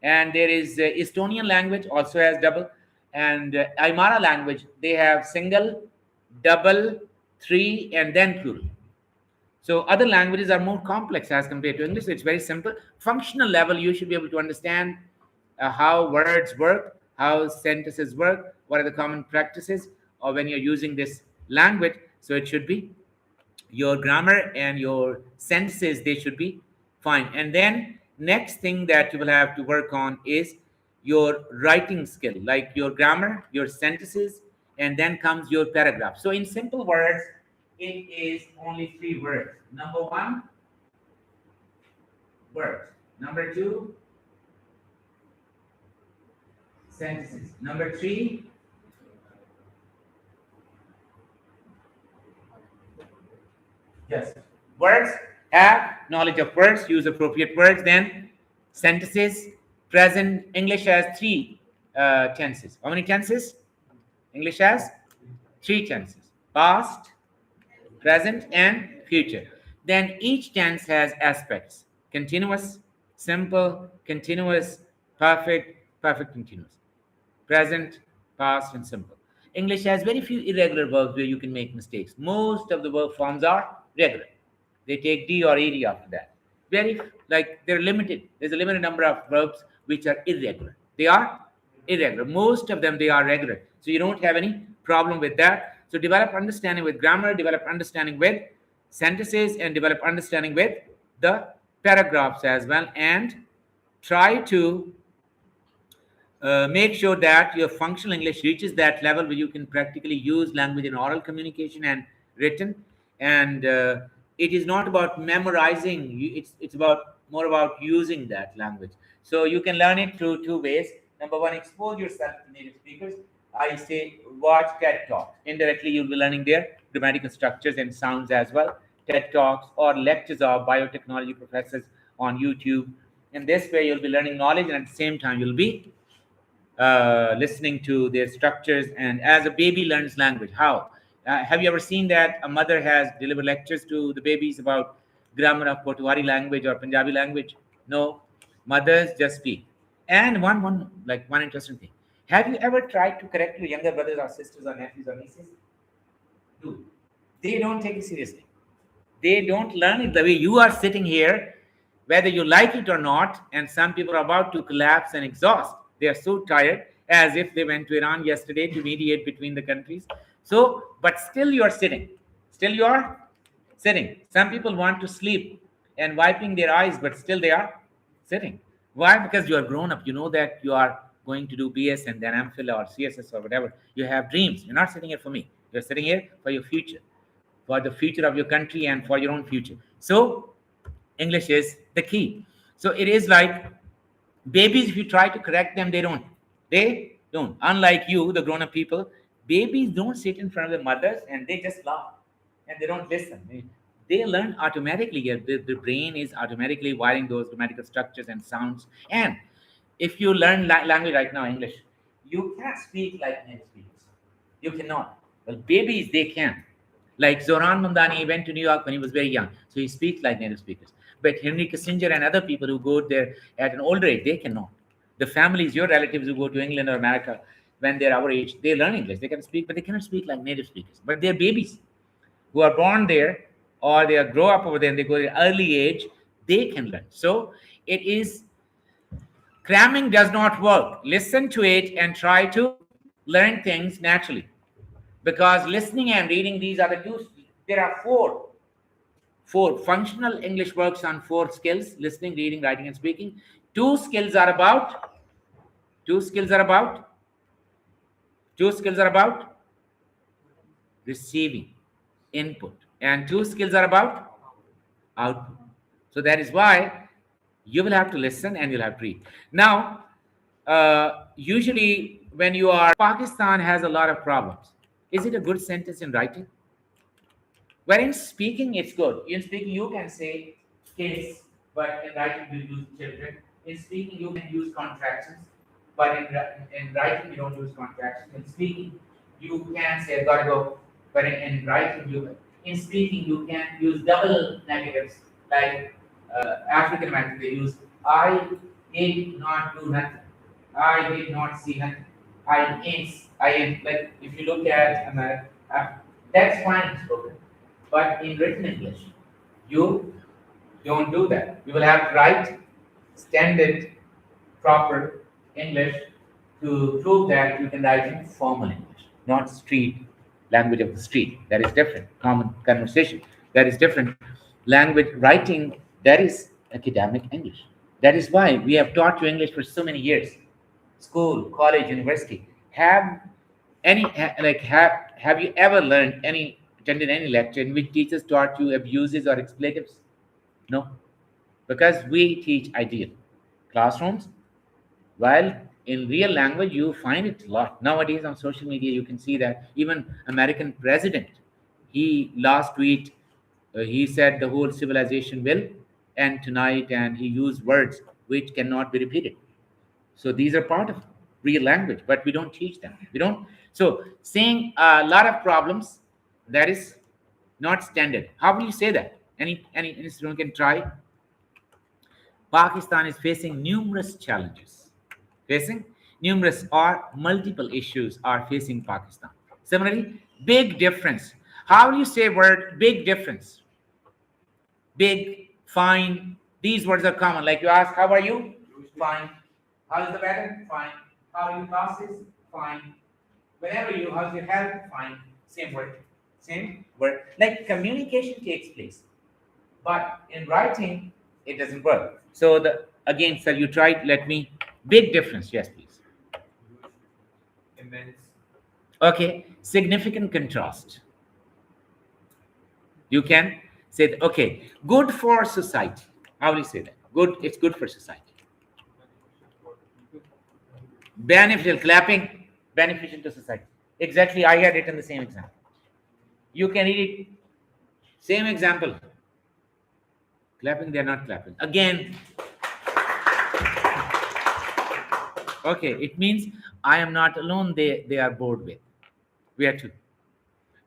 And there is Estonian language also has double. And Aymara language, they have single, double, 3, and then plural. So other languages are more complex as compared to English. It's very simple. Functional level, you should be able to understand how words work, how sentences work, what are the common practices, or when you're using this language. So it should be your grammar and your sentences, they should be fine. And then next thing that you will have to work on is your writing skill, like your grammar, your sentences, and then comes your paragraph. So in simple words, it is only 3 words. Number 1, words. Number 2, sentences. Number 3, yes, words. Have knowledge of words, use appropriate words. Then sentences. Present. English has 3 tenses. How many tenses? English has 3 tenses: past, present, and future. Then each tense has aspects: continuous, simple, continuous, perfect, perfect continuous, present, past, and simple. English has very few irregular verbs where you can make mistakes. Most of the verb forms are regular. They take D or ED after that. Very, like, they're limited. There's a limited number of verbs which are irregular. They are irregular. Most of them, they are regular. So you don't have any problem with that. So develop understanding with grammar, develop understanding with sentences, and develop understanding with the paragraphs as well. And try to make sure that your functional English reaches that level where you can practically use language in oral communication and written. And it is not about memorizing. It's about more about using that language. So you can learn it through 2 ways. Number 1, expose yourself to native speakers. I say watch TED Talks. Indirectly, you'll be learning their grammatical structures and sounds as well. TED Talks or lectures of biotechnology professors on YouTube. In this way, you'll be learning knowledge, and at the same time, you'll be listening to their structures. And as a baby learns language, how? Have you ever seen that a mother has delivered lectures to the babies about grammar of Potwari language or Punjabi language? No, mothers just speak. And one interesting thing: have you ever tried to correct your younger brothers or sisters or nephews or nieces? Do they don't take it seriously? They don't learn it the way you are sitting here, whether you like it or not. And some people are about to collapse and exhaust. They are so tired, as if they went to Iran yesterday to mediate between the countries. So, but still you are sitting. Still you are sitting. Some people want to sleep and wiping their eyes, but still they are sitting. Why? Because you are grown up. You know that you are going to do BS and then MPhil or CSS or whatever. You have dreams. You're not sitting here for me. You're sitting here for your future, for the future of your country and for your own future. So English is the key. So it is like babies, if you try to correct them, they don't. They don't. Unlike you, the grown-up people, babies don't sit in front of their mothers and they just laugh and they don't listen. They learn automatically. Yeah, the brain is automatically wiring those grammatical structures and sounds. And if you learn language right now, English, you cannot speak like native speakers. You cannot. Well, babies, they can. Like Zoran Mandani went to New York when he was very young, so he speaks like native speakers. But Henry Kissinger and other people who go there at an older age, they cannot. The families, your relatives who go to England or America when they're our age, they learn English. They can speak, but they cannot speak like native speakers. But they're babies who are born there or they grow up over there and they go at early age, they can learn. So it is cramming does not work. Listen to it and try to learn things naturally. Because listening and reading, these are the two. There are four functional English works on four skills: listening, reading, writing, and speaking. Two skills are about receiving input, and two skills are about output. So that is why you will have to listen and you'll have to read. Now, usually when you are, Pakistan has a lot of problems. Is it a good sentence in writing? Where in speaking, it's good. In speaking, you can say kids, but in writing, you use children. In speaking, you can use contractions, but in writing, you don't use contractions. In speaking, you can say gotta go, but in writing, in speaking, you can use double negatives, like African Americans, they use I did not do nothing. I did not see nothing. I ain't. Like if you look at America, that's fine spoken. But in written English, you don't do that. You will have to write standard, proper English to prove that you can write in formal English, not street language of the street. That is different. Common conversation. That is different. Language writing, that is academic English. That is why we have taught you English for so many years. School, college, university. Have you ever attended any lecture in which teachers taught you abuses or expletives? No, because we teach ideal classrooms. While in real language, you find it a lot nowadays on social media. You can see that even American president, he last tweet, he said the whole civilization will end tonight, and he used words which cannot be repeated. So these are part of real language, but we don't teach them. We don't. So saying a lot of problems, that is not standard. How will you say that? Any student can try. Pakistan is facing numerous challenges. Facing numerous or multiple issues are facing Pakistan. Similarly, big difference. How do you say word big difference? Big, fine. These words are common. Like you ask, how are you? Fine. How is the weather? Fine. How are your classes? Fine. Whenever you, how's your health? Fine. Same word. Same word. Like communication takes place. But in writing, it doesn't work. So again, sir, you tried, let me, big difference. Yes, please. Immense. Okay. Significant contrast. You can say that, okay, good for society. How will you say that? Good, it's good for society. Beneficial, clapping, beneficial to society. Exactly, I had written the same example. You can read it. Same example. Clapping, they're not clapping. Again. Okay, it means I am not alone, they are bored with. We are two.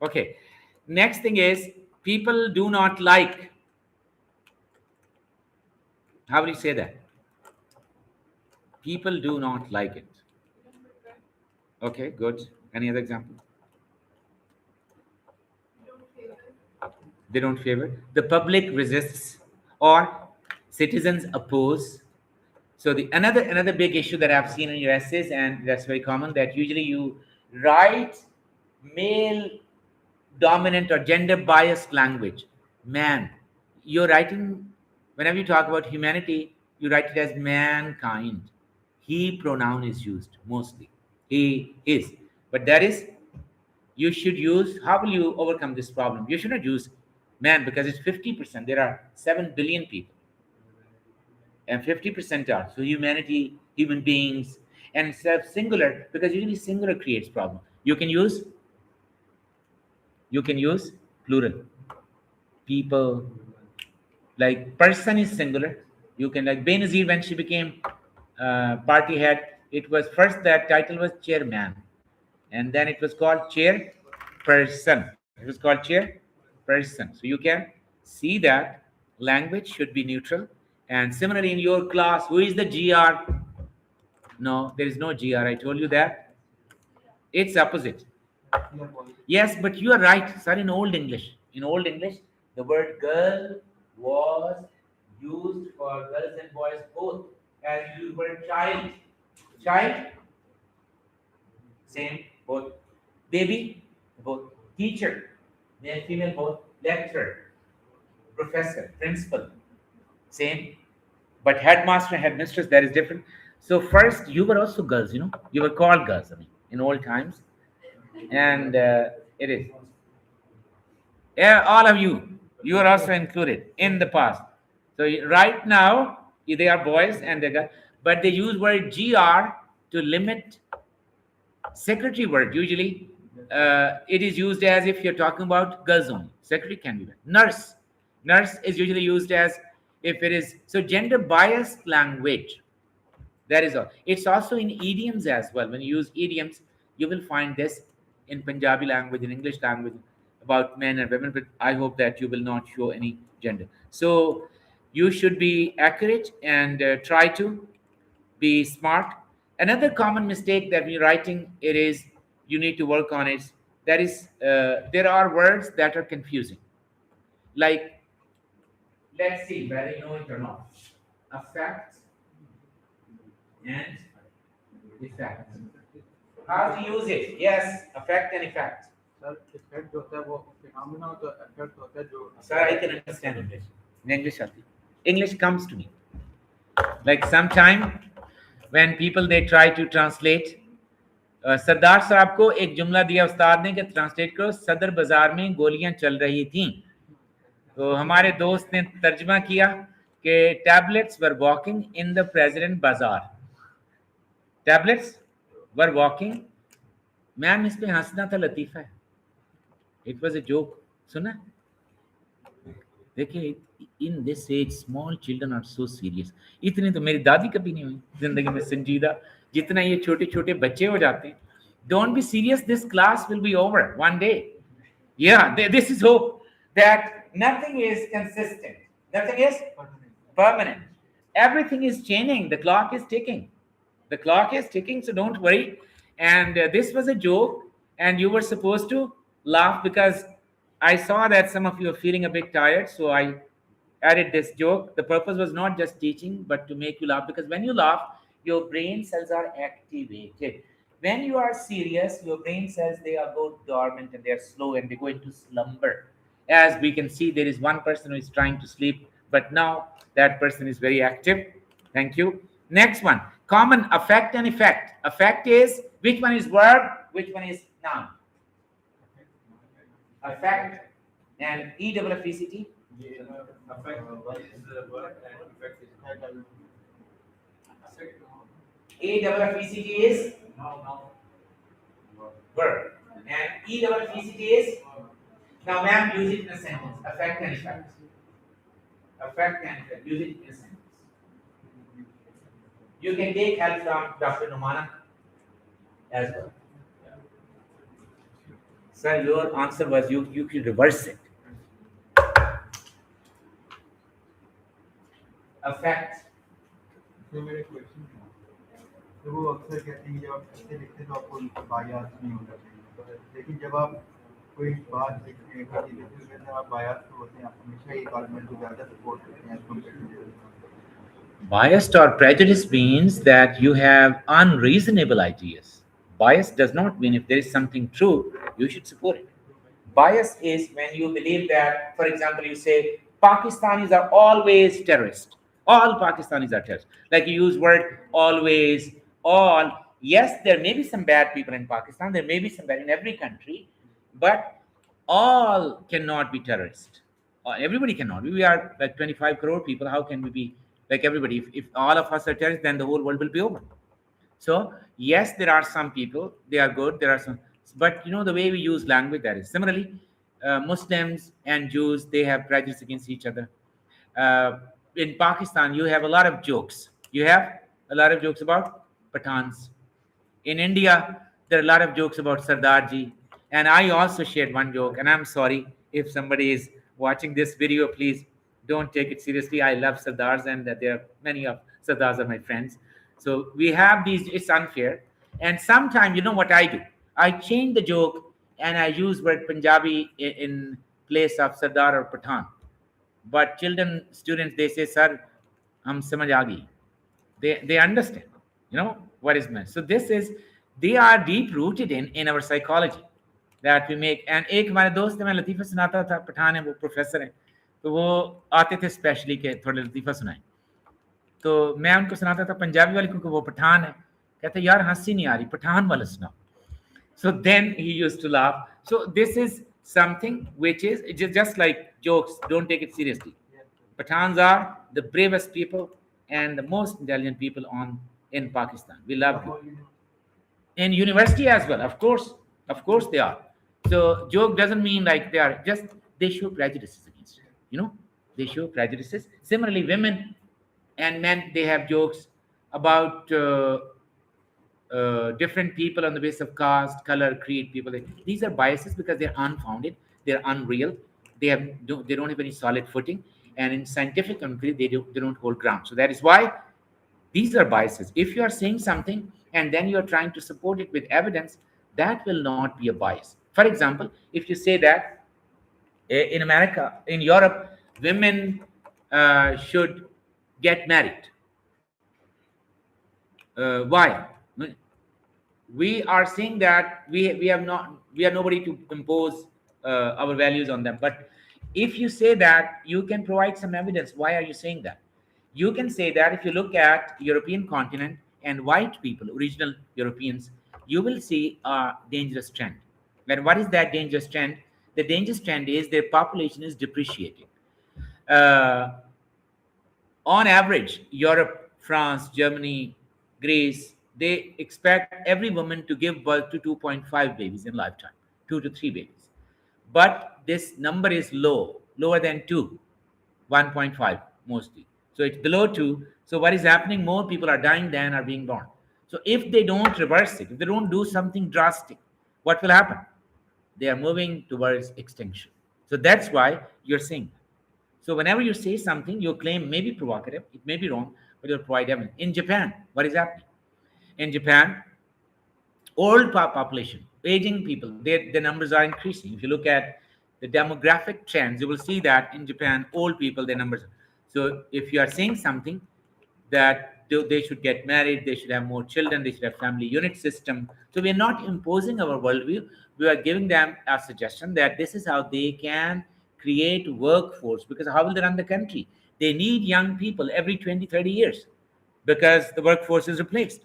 Okay. Next thing is people do not like. How will you say that? People do not like it. Okay, good. Any other example? They don't favor. The public resists or citizens oppose. So the another big issue that I've seen in your essays, and that's very common, that usually you write male dominant or gender biased language. Man, you're writing, whenever you talk about humanity, you write it as mankind. He pronoun is used mostly. He is. But that is, you should use, how will you overcome this problem? You should not use man because it's 50%. There are 7 billion people and 50% are. So humanity, human beings, and instead of singular, because usually singular creates problem. You can use plural. People, like person is singular. You can, like Benazir, when she became party head, it was first, that title was chairman, and then it was called chairperson. It was called chairperson. So you can see that language should be neutral. And similarly, in your class, who is the GR? No, there is no GR. I told you that. It's opposite. Yes, but you are right, sir. In Old English, the word girl was used for girls and boys both. As you use word child, same, both. Baby, both. Teacher, male, female, both. Lecturer, professor, principal, same. But headmaster, headmistress, that is different. So first, you were also girls. You were called girls. In old times, and it is. Yeah, all of you are also included in the past. So right now, they are boys and they girls, but they use word gr to limit secretary word. Usually, it is used as if you're talking about girls only. Secretary can be nurse is usually used as if it is. So gender biased language, that is all. It's also in idioms as well. When you use idioms, you will find this in Punjabi language, in English language, about men and women. But I hope that you will not show any gender. So you should be accurate and try to be smart. Another common mistake that we're writing, it is, you need to work on it. That is, there are words that are confusing. Like, let's see whether you know it or not. Affect and effect. How to use it? Yes, affect and effect. Sir effect जो होता है वो phenomena तो effect होता है जो Sir, I can understand English. In English, English comes to me. Like sometime when people they try to translate, सरदार साहब को एक जुमला दिया उस्ताद ने कि ट्रांसलेट करो, सदर बाजार में गोलियां चल रही थीं. तो हमारे दोस्त ने तर्जमा किया कि tablets were walking in the president bazaar. Tablets were walking. Ma'am, इस पे हंसना था, लतीफा है. It was a joke. सुना? देखिए, in this age small children are so serious. इतनी तो मेरी दादी कभी नहीं हुई जिंदगी में संजीदा जितना ये छोटे छोटे बच्चे हो जाते हैं. Don't be serious, this class will be over one day. Yeah, this is hope that nothing is consistent. Nothing is permanent. Everything is changing. The clock is ticking. The clock is ticking, so don't worry. And this was a joke, and you were supposed to laugh because I saw that some of you are feeling a bit tired, so I added this joke. The purpose was not just teaching, but to make you laugh, because when you laugh, your brain cells are activated. When you are serious, your brain cells, they are go dormant and they are slow and they go into slumber. As we can see, there is one person who is trying to sleep, but now that person is very active. Thank you. Next one, common affect and effect. Affect is, which one is verb, which one is noun? Affect and E-double-F-E-C-T. affect is the word and effect is A-double-F-E-C-T is verb, and E-double-F-E-C-T is, now ma'am, use it in a sentence. Affect and effect. Affect and effect. Use it in a sentence. You can take help from Dr. Numana as well. Sir, your answer was you could reverse it. Affect. तो मेरे question तो वो अक्सर कहते हैं कि जब आप ऐसे लिखते हैं तो आपको बायास नहीं होना चाहिए, लेकिन जब आप कोई बात लिखते हैं किसी लिखते हैं तो आप बायास तो होते हैं, आप हमेशा एक आर्गुमेंट को ज़्यादा सपोर्ट करते हैं इसको कहते हैं. Biased or prejudice means that you have unreasonable ideas. Bias does not mean if there is something true, You should support it. Bias is when you believe that, for example, you say Pakistanis are always terrorists. All Pakistanis are terrorists. Like you use word always, all. Yes, there may be some bad people in Pakistan. There may be some bad in every country, but all cannot be terrorists. Everybody cannot. We are like 25 crore people. How can we be like everybody? If all of us are terrorists, then the whole world will be over. So yes, there are some people, they are good. There are some, but you know the way we use language, that is similarly. Muslims and Jews, they have prejudice against each other. Uh, in Pakistan, you have a lot of jokes. You have a lot of jokes about Pathans. In India, there are a lot of jokes about Sardarji. And I also shared one joke. And I'm sorry if somebody is watching this video, please don't take it seriously. I love Sardars, and that there are many of Sardars are my friends. So we have these, it's unfair. And sometimes, you know what I do? I change the joke and I use word Punjabi in place of Sardar or Pathan. But children, students, they say, "Sir, hum samajh aa gayi." They understand, you know, what is meant. So this is, they are deep rooted in our psychology that we make. And एक हमारे दोस्त है, मैं लतीफ़ा सुनाता था, पठान है, वो professor है, तो वो आते थे स्पेशली के थोड़े लतीफ़ा सुनाए, तो मैं उनको सुनाता था पंजाबी वाले, क्योंकि वो पठान है, कहते यार हंसी नहीं आ रही, पठान वाला सुनाओ. So then he used to laugh. So this is something which is, it's just like jokes. Don't take it seriously. Pathans are the bravest people and the most intelligent people on in Pakistan. We love you. In university as well, of course they are. So joke doesn't mean like they are just, they show prejudices against it. You know, they show prejudices. Similarly, women and men, they have jokes about different people on the basis of caste, color, creed. People, these are biases because they're unfounded, they're unreal, they don't have any solid footing, and in scientific country they don't hold ground. So that is why these are biases. If you are saying something and then you are trying to support it with evidence, that will not be a bias. For example, if you say that in America, in Europe, women should get married. Why? We are saying that we have not, we are nobody to impose our values on them. But if you say that, you can provide some evidence. Why are you saying that? You can say that if you look at European continent and white people, original Europeans, you will see a dangerous trend. And what is that dangerous trend? The dangerous trend is their population is depreciating. uh, on average, Europe, France, Germany, Greece, they expect every woman to give birth to 2.5 babies in lifetime, 2 to 3 babies. But this number is low, lower than 2, 1.5 mostly. So it's below 2. So what is happening? More people are dying than are being born. So if they don't reverse it, if they don't do something drastic, what will happen? They are moving towards extinction. So that's why you're seeing. So whenever you say something, your claim may be provocative, it may be wrong, but you'll provide evidence. In Japan, what is happening? In Japan, old population, aging people, their numbers are increasing. If you look at the demographic trends, you will see that in Japan, old people, their numbers. So if you are saying something that they should get married, they should have more children, they should have family unit system. So we are not imposing our worldview. We are giving them a suggestion that this is how they can create workforce, because how will they run the country? They need young people every 20, 30 years because the workforce is replaced.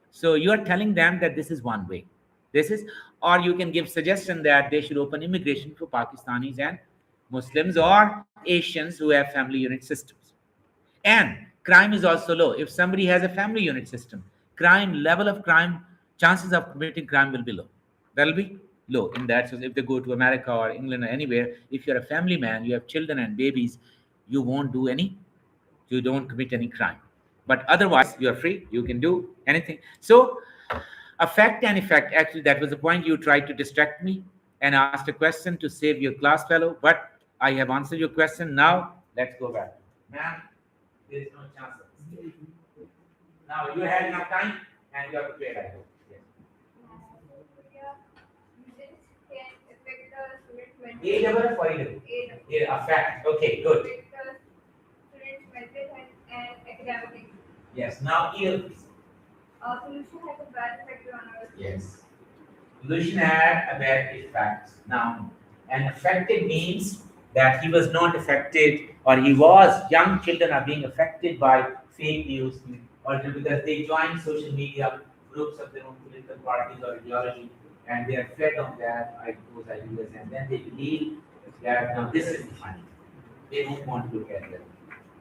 So you are telling them that this is one way. This is, or you can give suggestion that they should open immigration for Pakistanis and Muslims or Asians who have family unit systems. And crime is also low. If somebody has a family unit system, crime level of crime, chances of committing crime will be low. That'll be low in that. So if they go to America or England or anywhere, if you're a family man, you have children and babies, you won't do any, you don't commit any crime. But otherwise, you are free. You can do anything. So, effect and effect. Actually, that was the point. You tried to distract me and asked a question to save your class fellow, but I have answered your question. Now, let's go back. Ma'am, there is no chance of escape. Now, you had enough time and you are prepared, I hope. Yes. Can affect the student's mental A double F or A double? Affect. Okay, good. affect the student's mental health and academics. Yes. Now, E, please. Pollution has a bad effect on our students. Yes. Pollution had a bad effect. Now, and affected means that he was not affected, or he was, young children are being affected by fake news, or because they join social media groups of their own political parties or ideology, and they are fed on that, those ideas, and then they believe that now this is the final. They don't want to look at the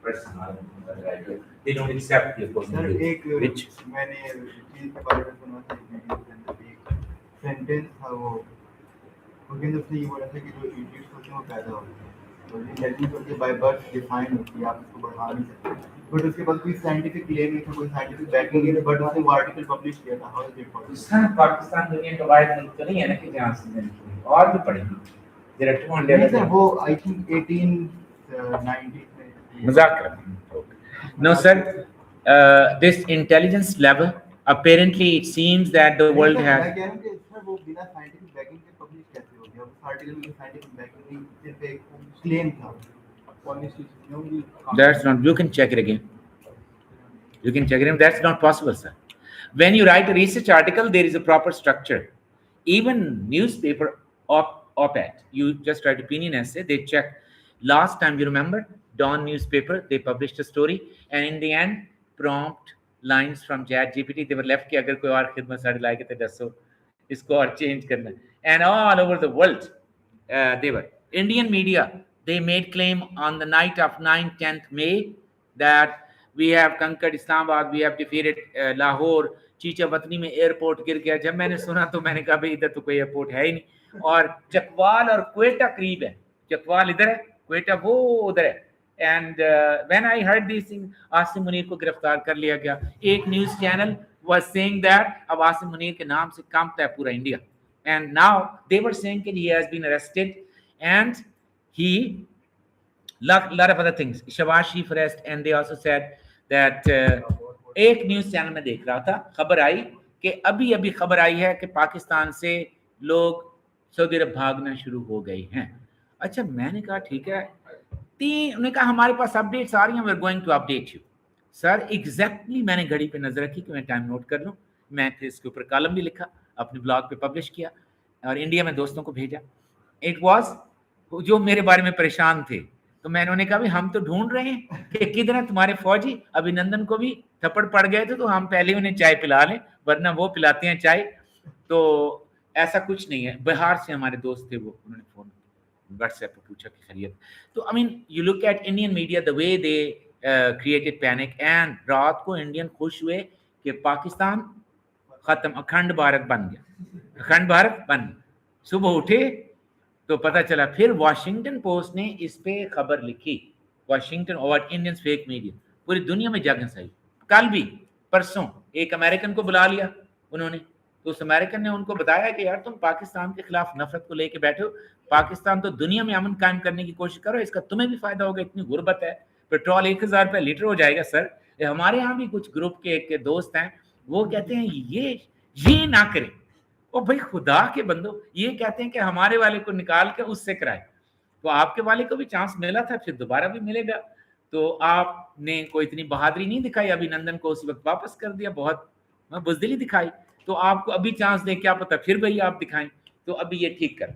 person or other idea. They don't accept the opposing sir view. एक Which मैंने चीज के बारे में सुना था, एक video के अंदर एक सेंटेंस था, वो के अंदर से ये बोला था कि जो इडियट्स होते हैं वो पैदा होते हैं और इंटेलिजेंस होती है बाय बर्थ डिफाइन होती है, आप इसको बढ़ा नहीं सकते, बट उसके पास कोई साइंटिफिक क्लेम नहीं था, कोई साइंटिफिक बैकिंग नहीं था, बट उसने वो आर्टिकल पब्लिश किया था. How is it possible? Pakistan दुनिया का वाहिद मुल्क तो नहीं है ना कि जहाँ से नहीं, और भी पड़ेगी. There are 200 नहीं सर, वो आई थिंक 1890 में मजाक कर रहे हैं. No sir, this intelligence level, apparently it seems that the world मैं has. कह रहा हूँ कि सर वो बिना साइंटिफिक बैकिंग के पब्लिश कैसे हो गया? उस आर्टिकल में साइंटिफिक बैकिंग नहीं, सिर्फ एक क्लेम था. That's not. You can check it again. You can check it again. That's not possible, sir. When you write a research article, there is a proper structure. Even newspaper op-ed, you just write opinion essay. They check. Last time, you remember, Dawn newspaper, they published a story, and in the end, prompt lines from ChatGPT. They were left कि अगर कोई और खिदमत साड़ी लाएगा तो दसो इसको और change करना. And all over the world, they were. Indian media, they made claim on the night of 9th, 10th May that we have conquered Islamabad, we have defeated Lahore. चीचा वतनी में एयरपोर्ट गिर गया. जब मैंने सुना तो मैंने कहा भाई इधर तो कोई एयरपोर्ट है ही नहीं, और चकवाल और क्वेटा करीब है. चकवाल इधर है, क्वेटा वो उधर है. And when I heard this thing, Asim Munir को गिरफ्तार कर लिया गया. एक news channel was saying that अब आसिम मुनीर के नाम से कांपता है पूरा India. And now they were saying कि he has been arrested and he lot of other things. Shahbaz Sharif arrest, and they also said that एक न्यूज़ चैनल में देख रहा था, खबर आई कि अभी अभी खबर आई है कि पाकिस्तान से लोग सऊदी अरब भागना शुरू हो गए हैं. अच्छा, मैंने कहा ठीक है. उन्होंने कहा हमारे पास अपडेट्स आ रही हैं, we are going to update you. Sir exactly मैंने घड़ी पे नजर रखी कि मैं टाइम नोट कर लूँ. मैं फिर इसके ऊपर कॉलम भी लिखा, अपने ब्लॉग पे पब्लिश किया और इंडिया में दोस्तों को भेजा. इट वाज जो मेरे बारे में परेशान थे, तो मैंने उन्हें कहा भी हम तो ढूंढ रहे हैं कि किधर है तुम्हारे फौजी. अभिनंदन को भी थप्पड़ पड़ गए थे तो हम पहले उन्हें चाय पिला लें, वरना वो पिलाते हैं चाय. तो ऐसा कुछ नहीं है. बिहार से हमारे दोस्त थे, वो उन्होंने फोन व्हाट्सएप पे पूछा कि खैरियत. तो I mean you look at Indian media the way they created panic. And रात को इंडियन खुश हुए कि पाकिस्तान खत्म, अखंड भारत बन गया, अखंड भारत बन. सुबह उठे तो पता चला. फिर वॉशिंगटन पोस्ट ने इस पे खबर लिखी, वॉशिंगटन और इंडियन फेक मीडिया पूरी दुनिया में जागन सही. कल भी परसों एक अमेरिकन को बुला लिया उन्होंने, तो उस अमेरिकन ने उनको बताया कि यार तुम पाकिस्तान के खिलाफ नफरत को लेके बैठे हो, पाकिस्तान तो दुनिया में अमन कायम करने की कोशिश करो, इसका तुम्हें भी फायदा होगा. इतनी गुर्बत है, पेट्रोल 1000 रुपये लीटर हो जाएगा. सर हमारे यहाँ भी कुछ ग्रुप के दोस्त हैं, वो कहते हैं ये ना करें. ओ भाई खुदा के बंदो, ये कहते हैं कि हमारे वाले को निकाल के उससे कराए, तो आपके वाले को भी चांस मिला था, फिर दोबारा भी मिलेगा. तो आपने कोई इतनी बहादुरी नहीं दिखाई, अभिनंदन को उसी वक्त वापस कर दिया, बहुत बुजदिली दिखाई. तो आपको अभी चांस दें, क्या पता फिर वही आप दिखाएं. तो अभी ये ठीक कर.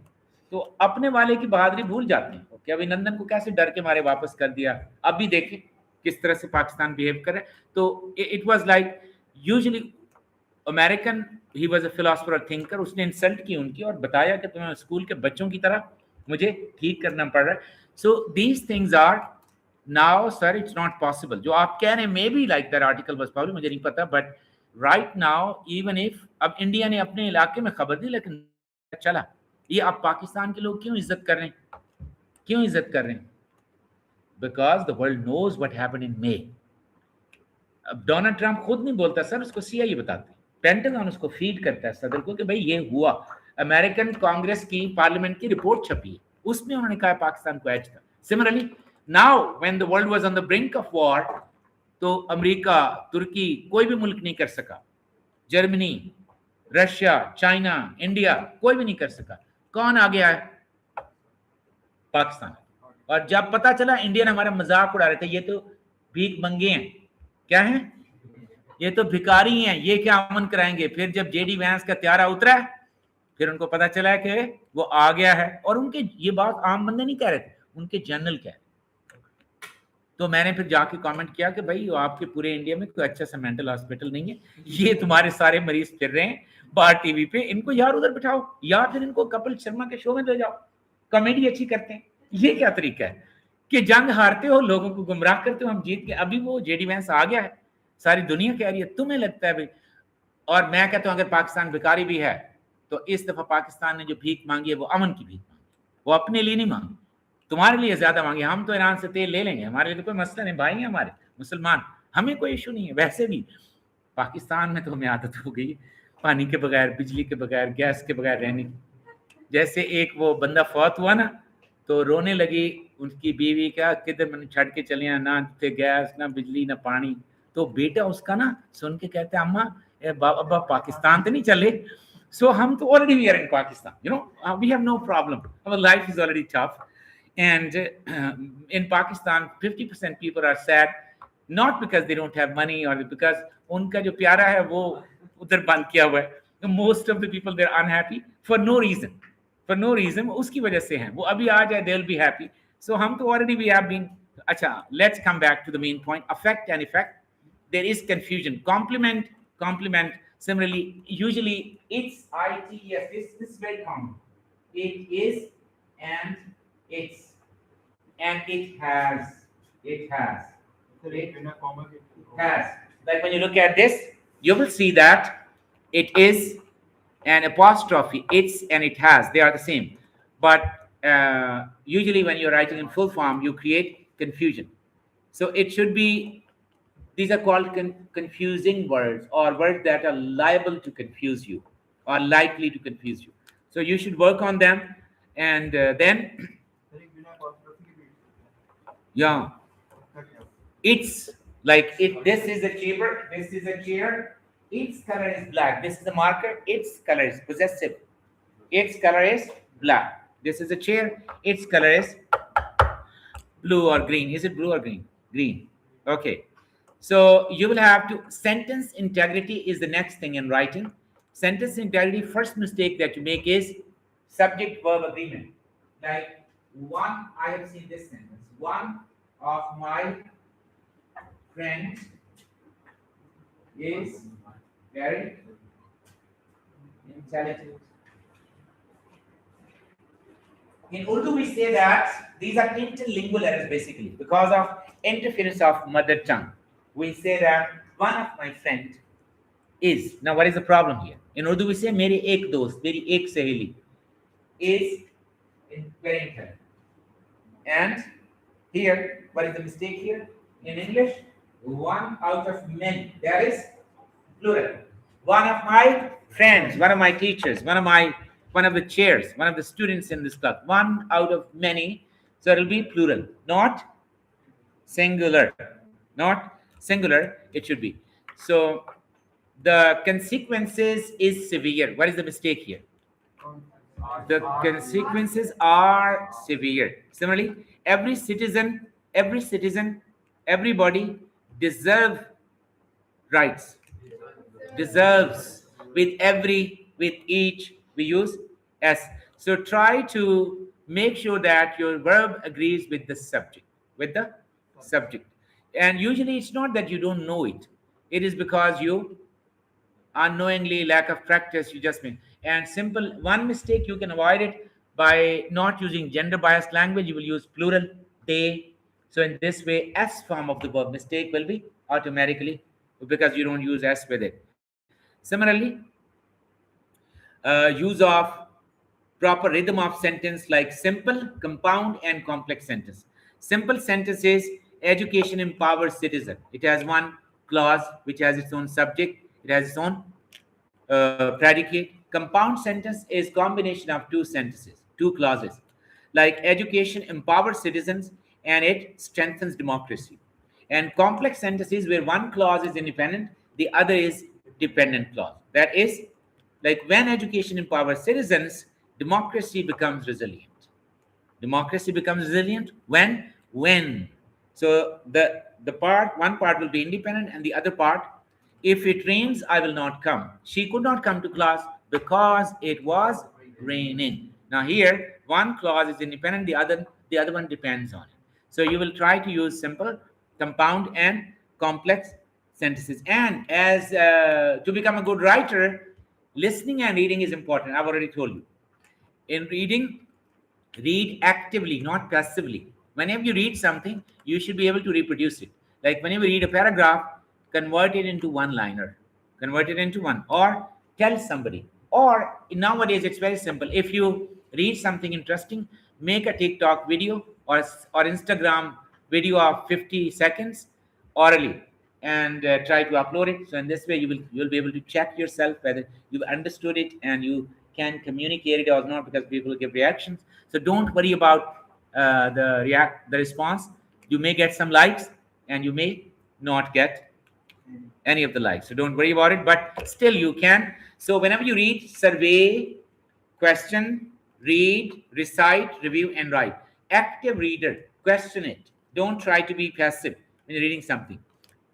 तो अपने वाले की बहादुरी भूल जाते हैं कि अभिनंदन को कैसे डर के मारे वापस कर दिया. अभी देखें किस तरह से पाकिस्तान बिहेव कर रहा है. तो it was like usually American, he was a philosopher और थिंकर. उसने इंसल्ट की उनकी और बताया कि तुम्हें स्कूल के बच्चों की तरह मुझे ठीक करना पड़ रहा है. So these things are now sir it's not possible. जो आप कह रहे हैं may be like that article was publish, मुझे नहीं पता, but right now even if अब इंडिया ने अपने इलाके में खबर दी, लेकिन चला ये आप पाकिस्तान के लोग क्यों इज्जत कर रहे हैं, क्यों इज्जत कर रहे हैं? Because the world knows what happened in May. अब डोनाल्ड ट्रंप खुद नहीं बोलता सर, उसको सीआईए बताते हैं, पेंटागन उसको फीड करता है सदर को कि भाई ये हुआ. अमेरिकन कांग्रेस की पार्लियामेंट की रिपोर्ट छपी है, उसमें उन्होंने कहा पाकिस्तान को एज था. Similarly now when the world was on the brink of war, तो अमेरिका, तुर्की, कोई भी मुल्क नहीं कर सका. जर्मनी, रशिया, चाइना, इंडिया, कोई भी नहीं कर सका. कौन आ गया है? पाकिस्तान. और जब पता चला इंडिया ने हमारा मजाक उड़ा रहे थे, ये तो भीख मंगे हैं, क्या है, ये तो भिखारी हैं, ये क्या अमन कराएंगे. फिर जब जेडी वैंस का त्यारा उतरा फिर उनको पता चला कि वो आ गया है, और उनके ये बात आम बंदे नहीं कह रहे थे, उनके जनरल कह रहे। तो मैंने फिर जाके कमेंट किया कि भाई आपके पूरे इंडिया में कोई अच्छा सा मेंटल हॉस्पिटल नहीं है, ये तुम्हारे सारे मरीज फिर रहे हैं बाहर टीवी पे, इनको यार उधर बिठाओ या फिर इनको कपिल शर्मा के शो में ले जाओ, कॉमेडी अच्छी करते हैं। ये क्या तरीका है कि जंग हारते हो, लोगों को गुमराह करते हो, हम जीत के अभी वो जेडी वैंस आ गया है, सारी दुनिया कह रही है, तुम्हें लगता है भाई। और मैं कहता हूं अगर पाकिस्तान भिखारी भी है तो इस दफा पाकिस्तान ने जो भीख मांगी है वो अमन की भीख मांगी, वो अपने लिए नहीं मांगी, तुम्हारे लिए ज्यादा मांगे। हम तो ईरान से तेल ले लेंगे, हमारे लिए तो कोई मसला नहीं, भाई हैं हमारे मुसलमान, हमें कोई इशू नहीं है। वैसे भी पाकिस्तान में तो हमें आदत हो गई पानी के बगैर, बिजली के बगैर, गैस के बगैर रहने की। जैसे एक वो बंदा फौत हुआ ना, तो रोने लगी उनकी बीवी, क्या किधर मैंने छड़ के चले हैं, ना थे गैस ना बिजली ना पानी। तो बेटा उसका ना सुन के कहते हैं अम्मा अब्बा पाकिस्तान तो नहीं चले। सो हम तो already we are in Pakistan, you know, we have no problem, our life is already tough. And in Pakistan 50% people are sad not because they don't have money or because उनका जो प्यारा है वो उधर बंद किया हुआ है। Most of the people they're unhappy for no reason, उसकी वजह से हैं। वो अभी आ जाए they'll be happy. So हम तो already we have been। अच्छा, let's come back to the main point, affect and effect. There is confusion. Complement similarly usually it's ITES, this is very common, it is and it's and it has it has like when you look at this you will see that it is an apostrophe, it's and it has, they are the same, but usually when you're writing in full form you create confusion. So it should be, these are called confusing words or words that are liable to confuse you or likely to confuse you. So you should work on them. And then yeah, it's like it, this is a chair, this is a chair, its color is black, this is a marker, its color is possessive, its color is black, this is a chair, its color is blue or green. Is it blue or green? Okay, so you will have to, sentence integrity is the next thing in writing. Sentence integrity, first mistake that you make is subject verb agreement. Like one, I have seen this sentence, one of my friends is very intelligent. In Urdu we say that these are interlingual errors basically because of interference of mother tongue. We say that one of my friends is, now what is the problem here? In Urdu we say meri ek dost, meri ek saheli is very intelligent. And here, what is the mistake here? In English, one out of many. There is plural. One of my friends, one of my teachers, one of the chairs, one of the students in this class. One out of many. So it will be plural, not singular. Not singular, it should be. So the consequences is severe. What is the mistake here? The consequences are severe. Similarly, every citizen, everybody deserve rights. Deserves. With every, with each, we use s. So try to make sure that your verb agrees with the subject. With the subject. And usually it's not that you don't know it. It is because you unknowingly, lack of practice, you just mean. And simple, one mistake you can avoid it by not using gender biased language. You will use plural, they. So in this way, s form of the verb mistake will be automatically because you don't use s with it. Similarly, use of proper rhythm of sentence like simple, compound, and complex sentence. Simple sentence is education empowers citizen. It has one clause which has its own subject. It has its own predicate. Compound sentence is combination of two sentences, two clauses. Like education empowers citizens and it strengthens democracy. And complex sentences where one clause is independent, the other is dependent clause. That is, like when education empowers citizens, democracy becomes resilient. Democracy becomes resilient when. So the one part will be independent and the other part, if it rains, I will not come. She could not come to class because it was raining. Now here, one clause is independent, the other one depends on it. So you will try to use simple, compound, and complex sentences. And as to become a good writer, listening and reading is important. I've already told you. In reading, read actively, not passively. Whenever you read something, you should be able to reproduce it. Like whenever you read a paragraph, convert it into one liner, convert it into one, or tell somebody. Or nowadays, it's very simple. If you read something interesting, make a TikTok video or Instagram video of 50 seconds orally, and try to upload it. So in this way, you'll be able to check yourself whether you've understood it and you can communicate it or not, because people give reactions. So don't worry about the response. You may get some likes and you may not get any of the likes. So don't worry about it, but still you can. So whenever you read, survey, question, read, recite, review, and write. Active reader, question it. Don't try to be passive when you're reading something.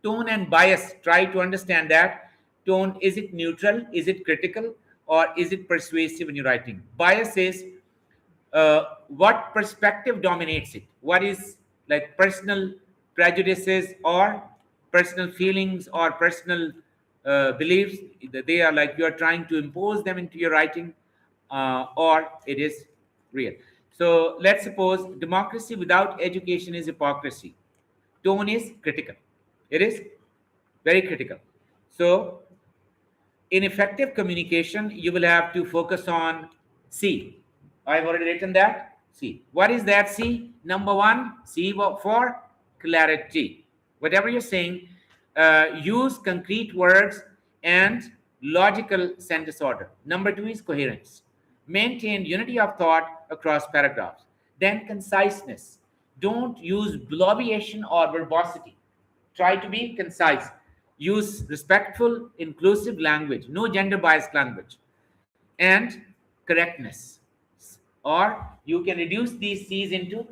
Tone and bias, try to understand that. Tone, is it neutral? Is it critical? Or is it persuasive when you're writing? Bias is what perspective dominates it. What is like personal prejudices or personal feelings or personal beliefs. They are like you're trying to impose them into your writing, or it is real. So let's suppose democracy without education is hypocrisy. Tone is critical. It is very critical. So in effective communication, you will have to focus on C. I've already written that. C. What is that C? Number one, C for clarity. Whatever you're saying, use concrete words and logical sentence order. Number two is coherence. Maintain unity of thought across paragraphs. Then conciseness. Don't use bloviation or verbosity. Try to be concise. Use respectful, inclusive language, no gender biased language. And correctness. Or you can reduce these C's into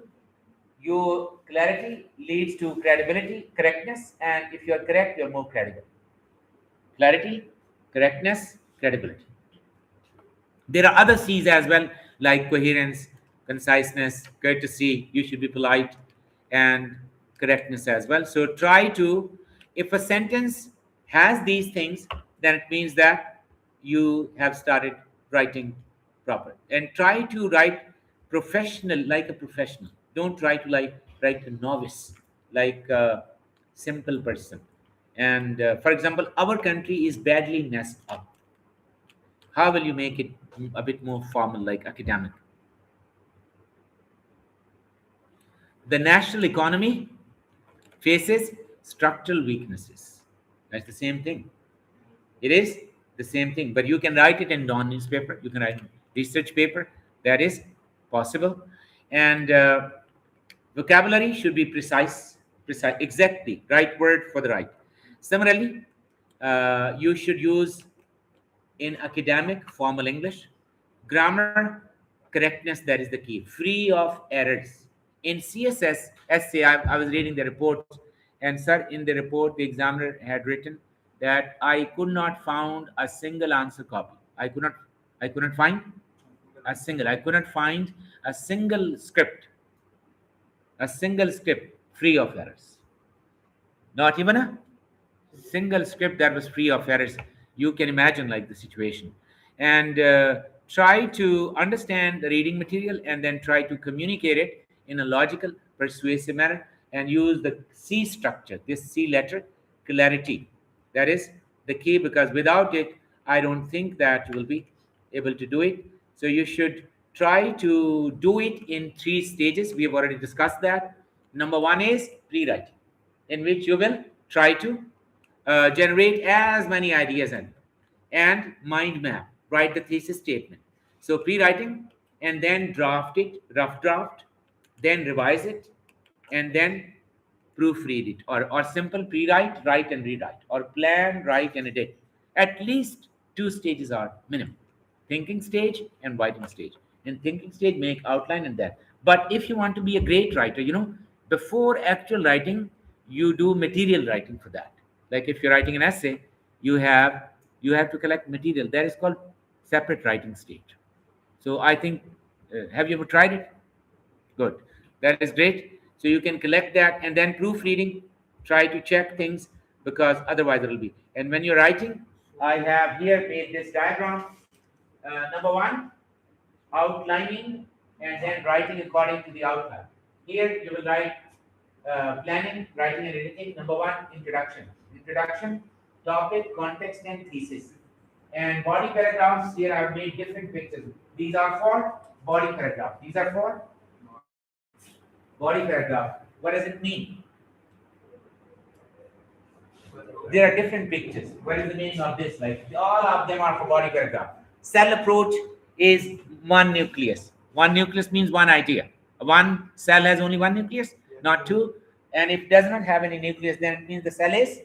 your clarity leads to credibility, correctness, and if you're correct, you're more credible. Clarity, correctness, credibility. There are other C's as well, like coherence, conciseness, courtesy, you should be polite, and correctness as well. So try to, if a sentence has these things, then it means that you have started writing proper. And try to write professional, like a professional. Don't try to like write a novice, like a simple person. And for example, our country is badly messed up. How will you make it a bit more formal, like academic? The national economy faces structural weaknesses. That's the same thing. It is the same thing, but you can write it in non-newspaper. You can write in research paper. That is possible. And vocabulary should be precise, exactly, right word for the right. Similarly, you should use in academic formal English. Grammar, correctness, that is the key. Free of errors. In CSS essay, I was reading the report, and sir, in the report, the examiner had written that I could not find a single answer copy. I could not find I could not find a single script free of errors. Not even a single script that was free of errors. You can imagine like the situation. And try to understand the reading material and then try to communicate it in a logical, persuasive manner, and use the C structure, this C letter, clarity. That is the key, because without it, I don't think that you will be able to do it. So you should try to do it in 3 stages. We have already discussed that. Number one is pre-writing, in which you will try to generate as many ideas and mind map, write the thesis statement. So pre-writing, and then draft it, rough draft, then revise it, and then proofread it, or simple pre-write, write and rewrite, or plan, write and edit. At least 2 stages are minimum: thinking stage and writing stage. In thinking stage, make outline and that. But if you want to be a great writer, before actual writing, you do material writing for that. Like if you're writing an essay, you have to collect material. That is called separate writing stage. So I think, have you ever tried it? Good. That is great. So you can collect that and then proofreading, try to check things because otherwise it will be. And when you're writing, I have here made this diagram. Number one, outlining and then writing according to the outline. Here you will write planning, writing and editing. Number one, introduction. Introduction, topic, context and thesis. And body paragraphs, here I have made different pictures. These are for body paragraph. These are for body paragraph. What does it mean? There are different pictures. What is the meaning of this? Like all of them are for body paragraph. Cell approach is one nucleus. One nucleus means one idea. One cell has only one nucleus, not two. And if it does not have any nucleus, then it means the cell is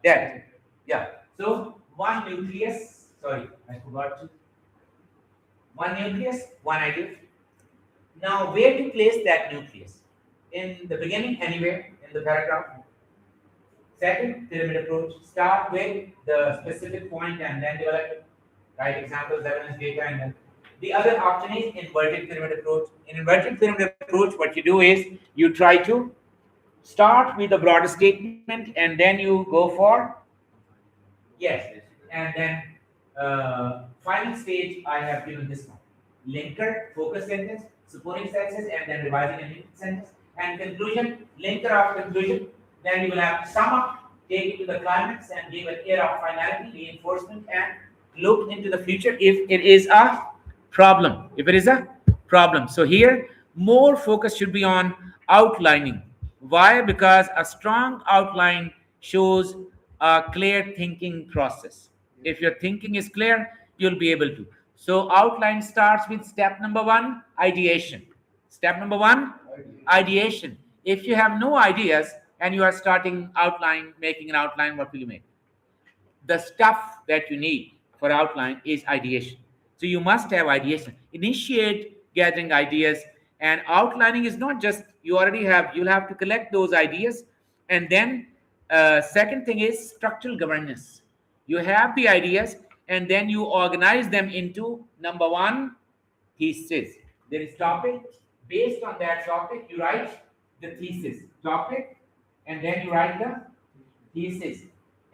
dead. Yeah. So one nucleus. Sorry, I forgot to. One nucleus, one idea. Now, where to place that nucleus? In the beginning, anywhere in the paragraph. Second, pyramid approach. Start with the specific point and then develop it. Right? Examples, evidence, data, and then the other option is inverted pyramid approach. In inverted pyramid approach, what you do is you try to start with a broader statement and then you go for yes, and then final stage. I have given this one: linker, focus sentence, supporting sentences, and then revising a linked sentence, and conclusion, linker of conclusion. Then you will have to sum up, take it to the climax, and give an air of finality, reinforcement, and look into the future if it is a problem. If it is a problem. So here, more focus should be on outlining. Why? Because a strong outline shows a clear thinking process. If your thinking is clear, you'll be able to. So outline starts with step number one, ideation. Step number one, ideation. If you have no ideas and you are starting outline, making an outline, what will you make? The stuff that you need for outline is ideation. So you must have ideation. Initiate gathering ideas, and outlining is not just you already have. You'll have to collect those ideas, and then second thing is structural governance. You have the ideas, and then you organize them into number one, thesis. There is topic. Based on that topic, you write the thesis. Topic, and then you write the thesis.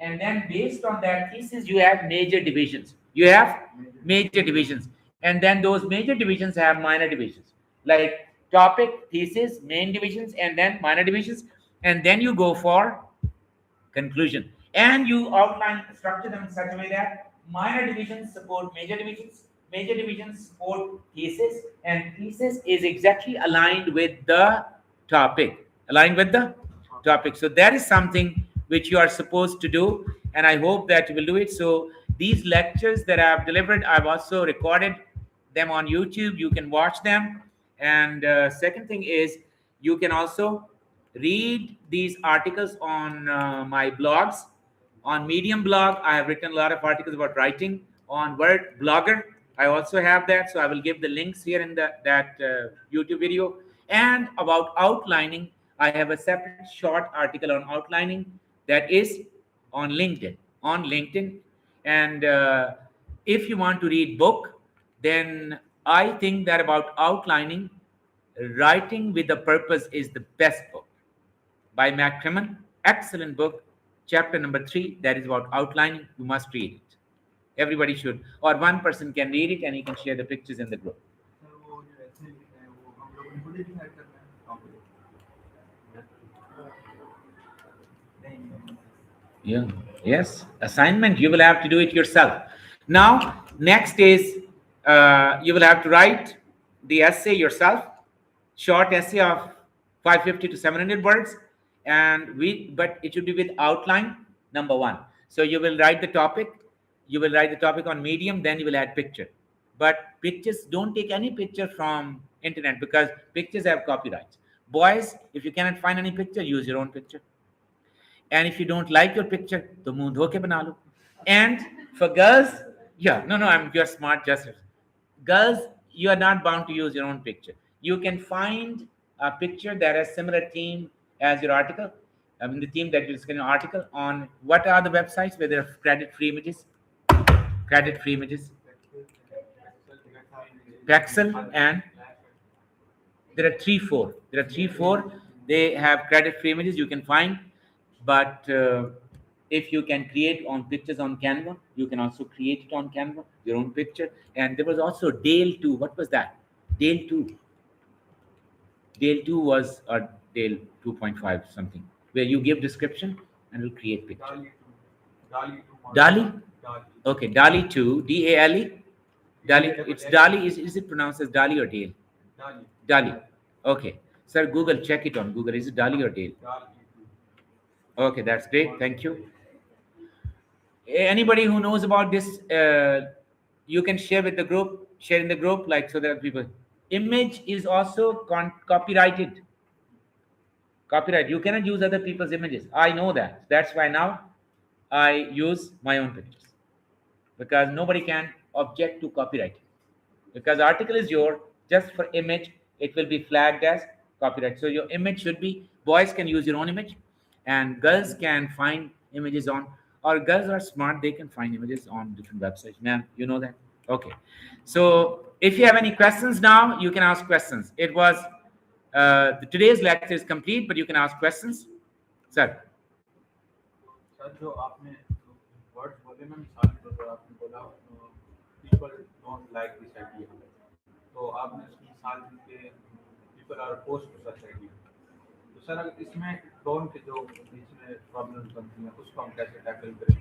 And then based on that thesis, you have major divisions. You have major divisions. And then those major divisions have minor divisions. Like topic, thesis, main divisions, and then minor divisions. And then you go for conclusion. And you outline, structure them in such a way that minor divisions support major divisions support thesis, and thesis is exactly aligned with the topic. Aligned with the topic. So that is something which you are supposed to do, and I hope that you will do it. So these lectures that I have delivered, I've also recorded them on YouTube. You can watch them. And second thing is you can also read these articles on my blogs. On Medium blog, I have written a lot of articles about writing. On Word Blogger, I also have that. So I will give the links here in that YouTube video. And about outlining, I have a separate short article on outlining that is on LinkedIn. On LinkedIn, and if you want to read book, then I think that about outlining, Writing with a Purpose is the best book by Mac Crimmon. Excellent book. Chapter number 3, that is about outlining. You must read it. Everybody should, or one person can read it and he can share the pictures in the group. Yeah. Yes. Assignment, you will have to do it yourself. Now, next is you will have to write the essay yourself. Short essay of 550 to 700 words, but it should be with outline number 1. So you will write the topic. You will write the topic on Medium, then you will add picture. But pictures, don't take any picture from internet because pictures have copyrights. Boys, if you cannot find any picture, use your own picture. And if you don't like your picture, to muh dho ke bana lo. And for girls, you're smart, just girls, you are not bound to use your own picture. You can find a picture that has similar theme as your article. I mean, the theme that you're discussing an article on. What are the websites where there are credit-free images? Credit-free images. Paxel, and there are three, four. They have credit-free images you can find, but if you can create on pictures on Canva, you can also create it on Canva, your own picture. And there was also Dale 2. What was that? Dale 2. Dale 2 was a Dale 2.5 something, where you give description and will create picture. Dali 2 Dali? Dali. Okay, Dali 2, DALE. Dali, it's Dali. Is it pronounced as Dali or Dale? Dali. Dali. Okay. Sir, Google, check it on Google. Is it Dali or Dale? Dali 2. Okay, that's great. Thank you. Anybody who knows about this, you can share with the group, share in the group, like so that people. Image is also copyrighted. Copyright. You cannot use other people's images. I know that. That's why now I use my own pictures, because nobody can object to copyright. Because article is your, just for image, it will be flagged as copyright. So your image should be, boys can use your own image, and girls can find images on, or girls are smart, they can find images on different websites. Ma'am, you know that? Okay. So if you have any questions now, you can ask questions. It was today's lecture is complete, but you can ask questions. Sir. Sir जो आपने words बोले ना मिसाल के तौर पर आपने बोला people don't like this idea तो आपने उसकी मिसाल दी कि people are opposed to such idea तो सर अगर इसमें टोन के जो बीच में प्रॉब्लम्स बनती हैं उसको हम कैसे टैकल करें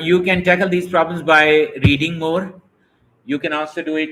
You can tackle these problems by reading more. You can also do it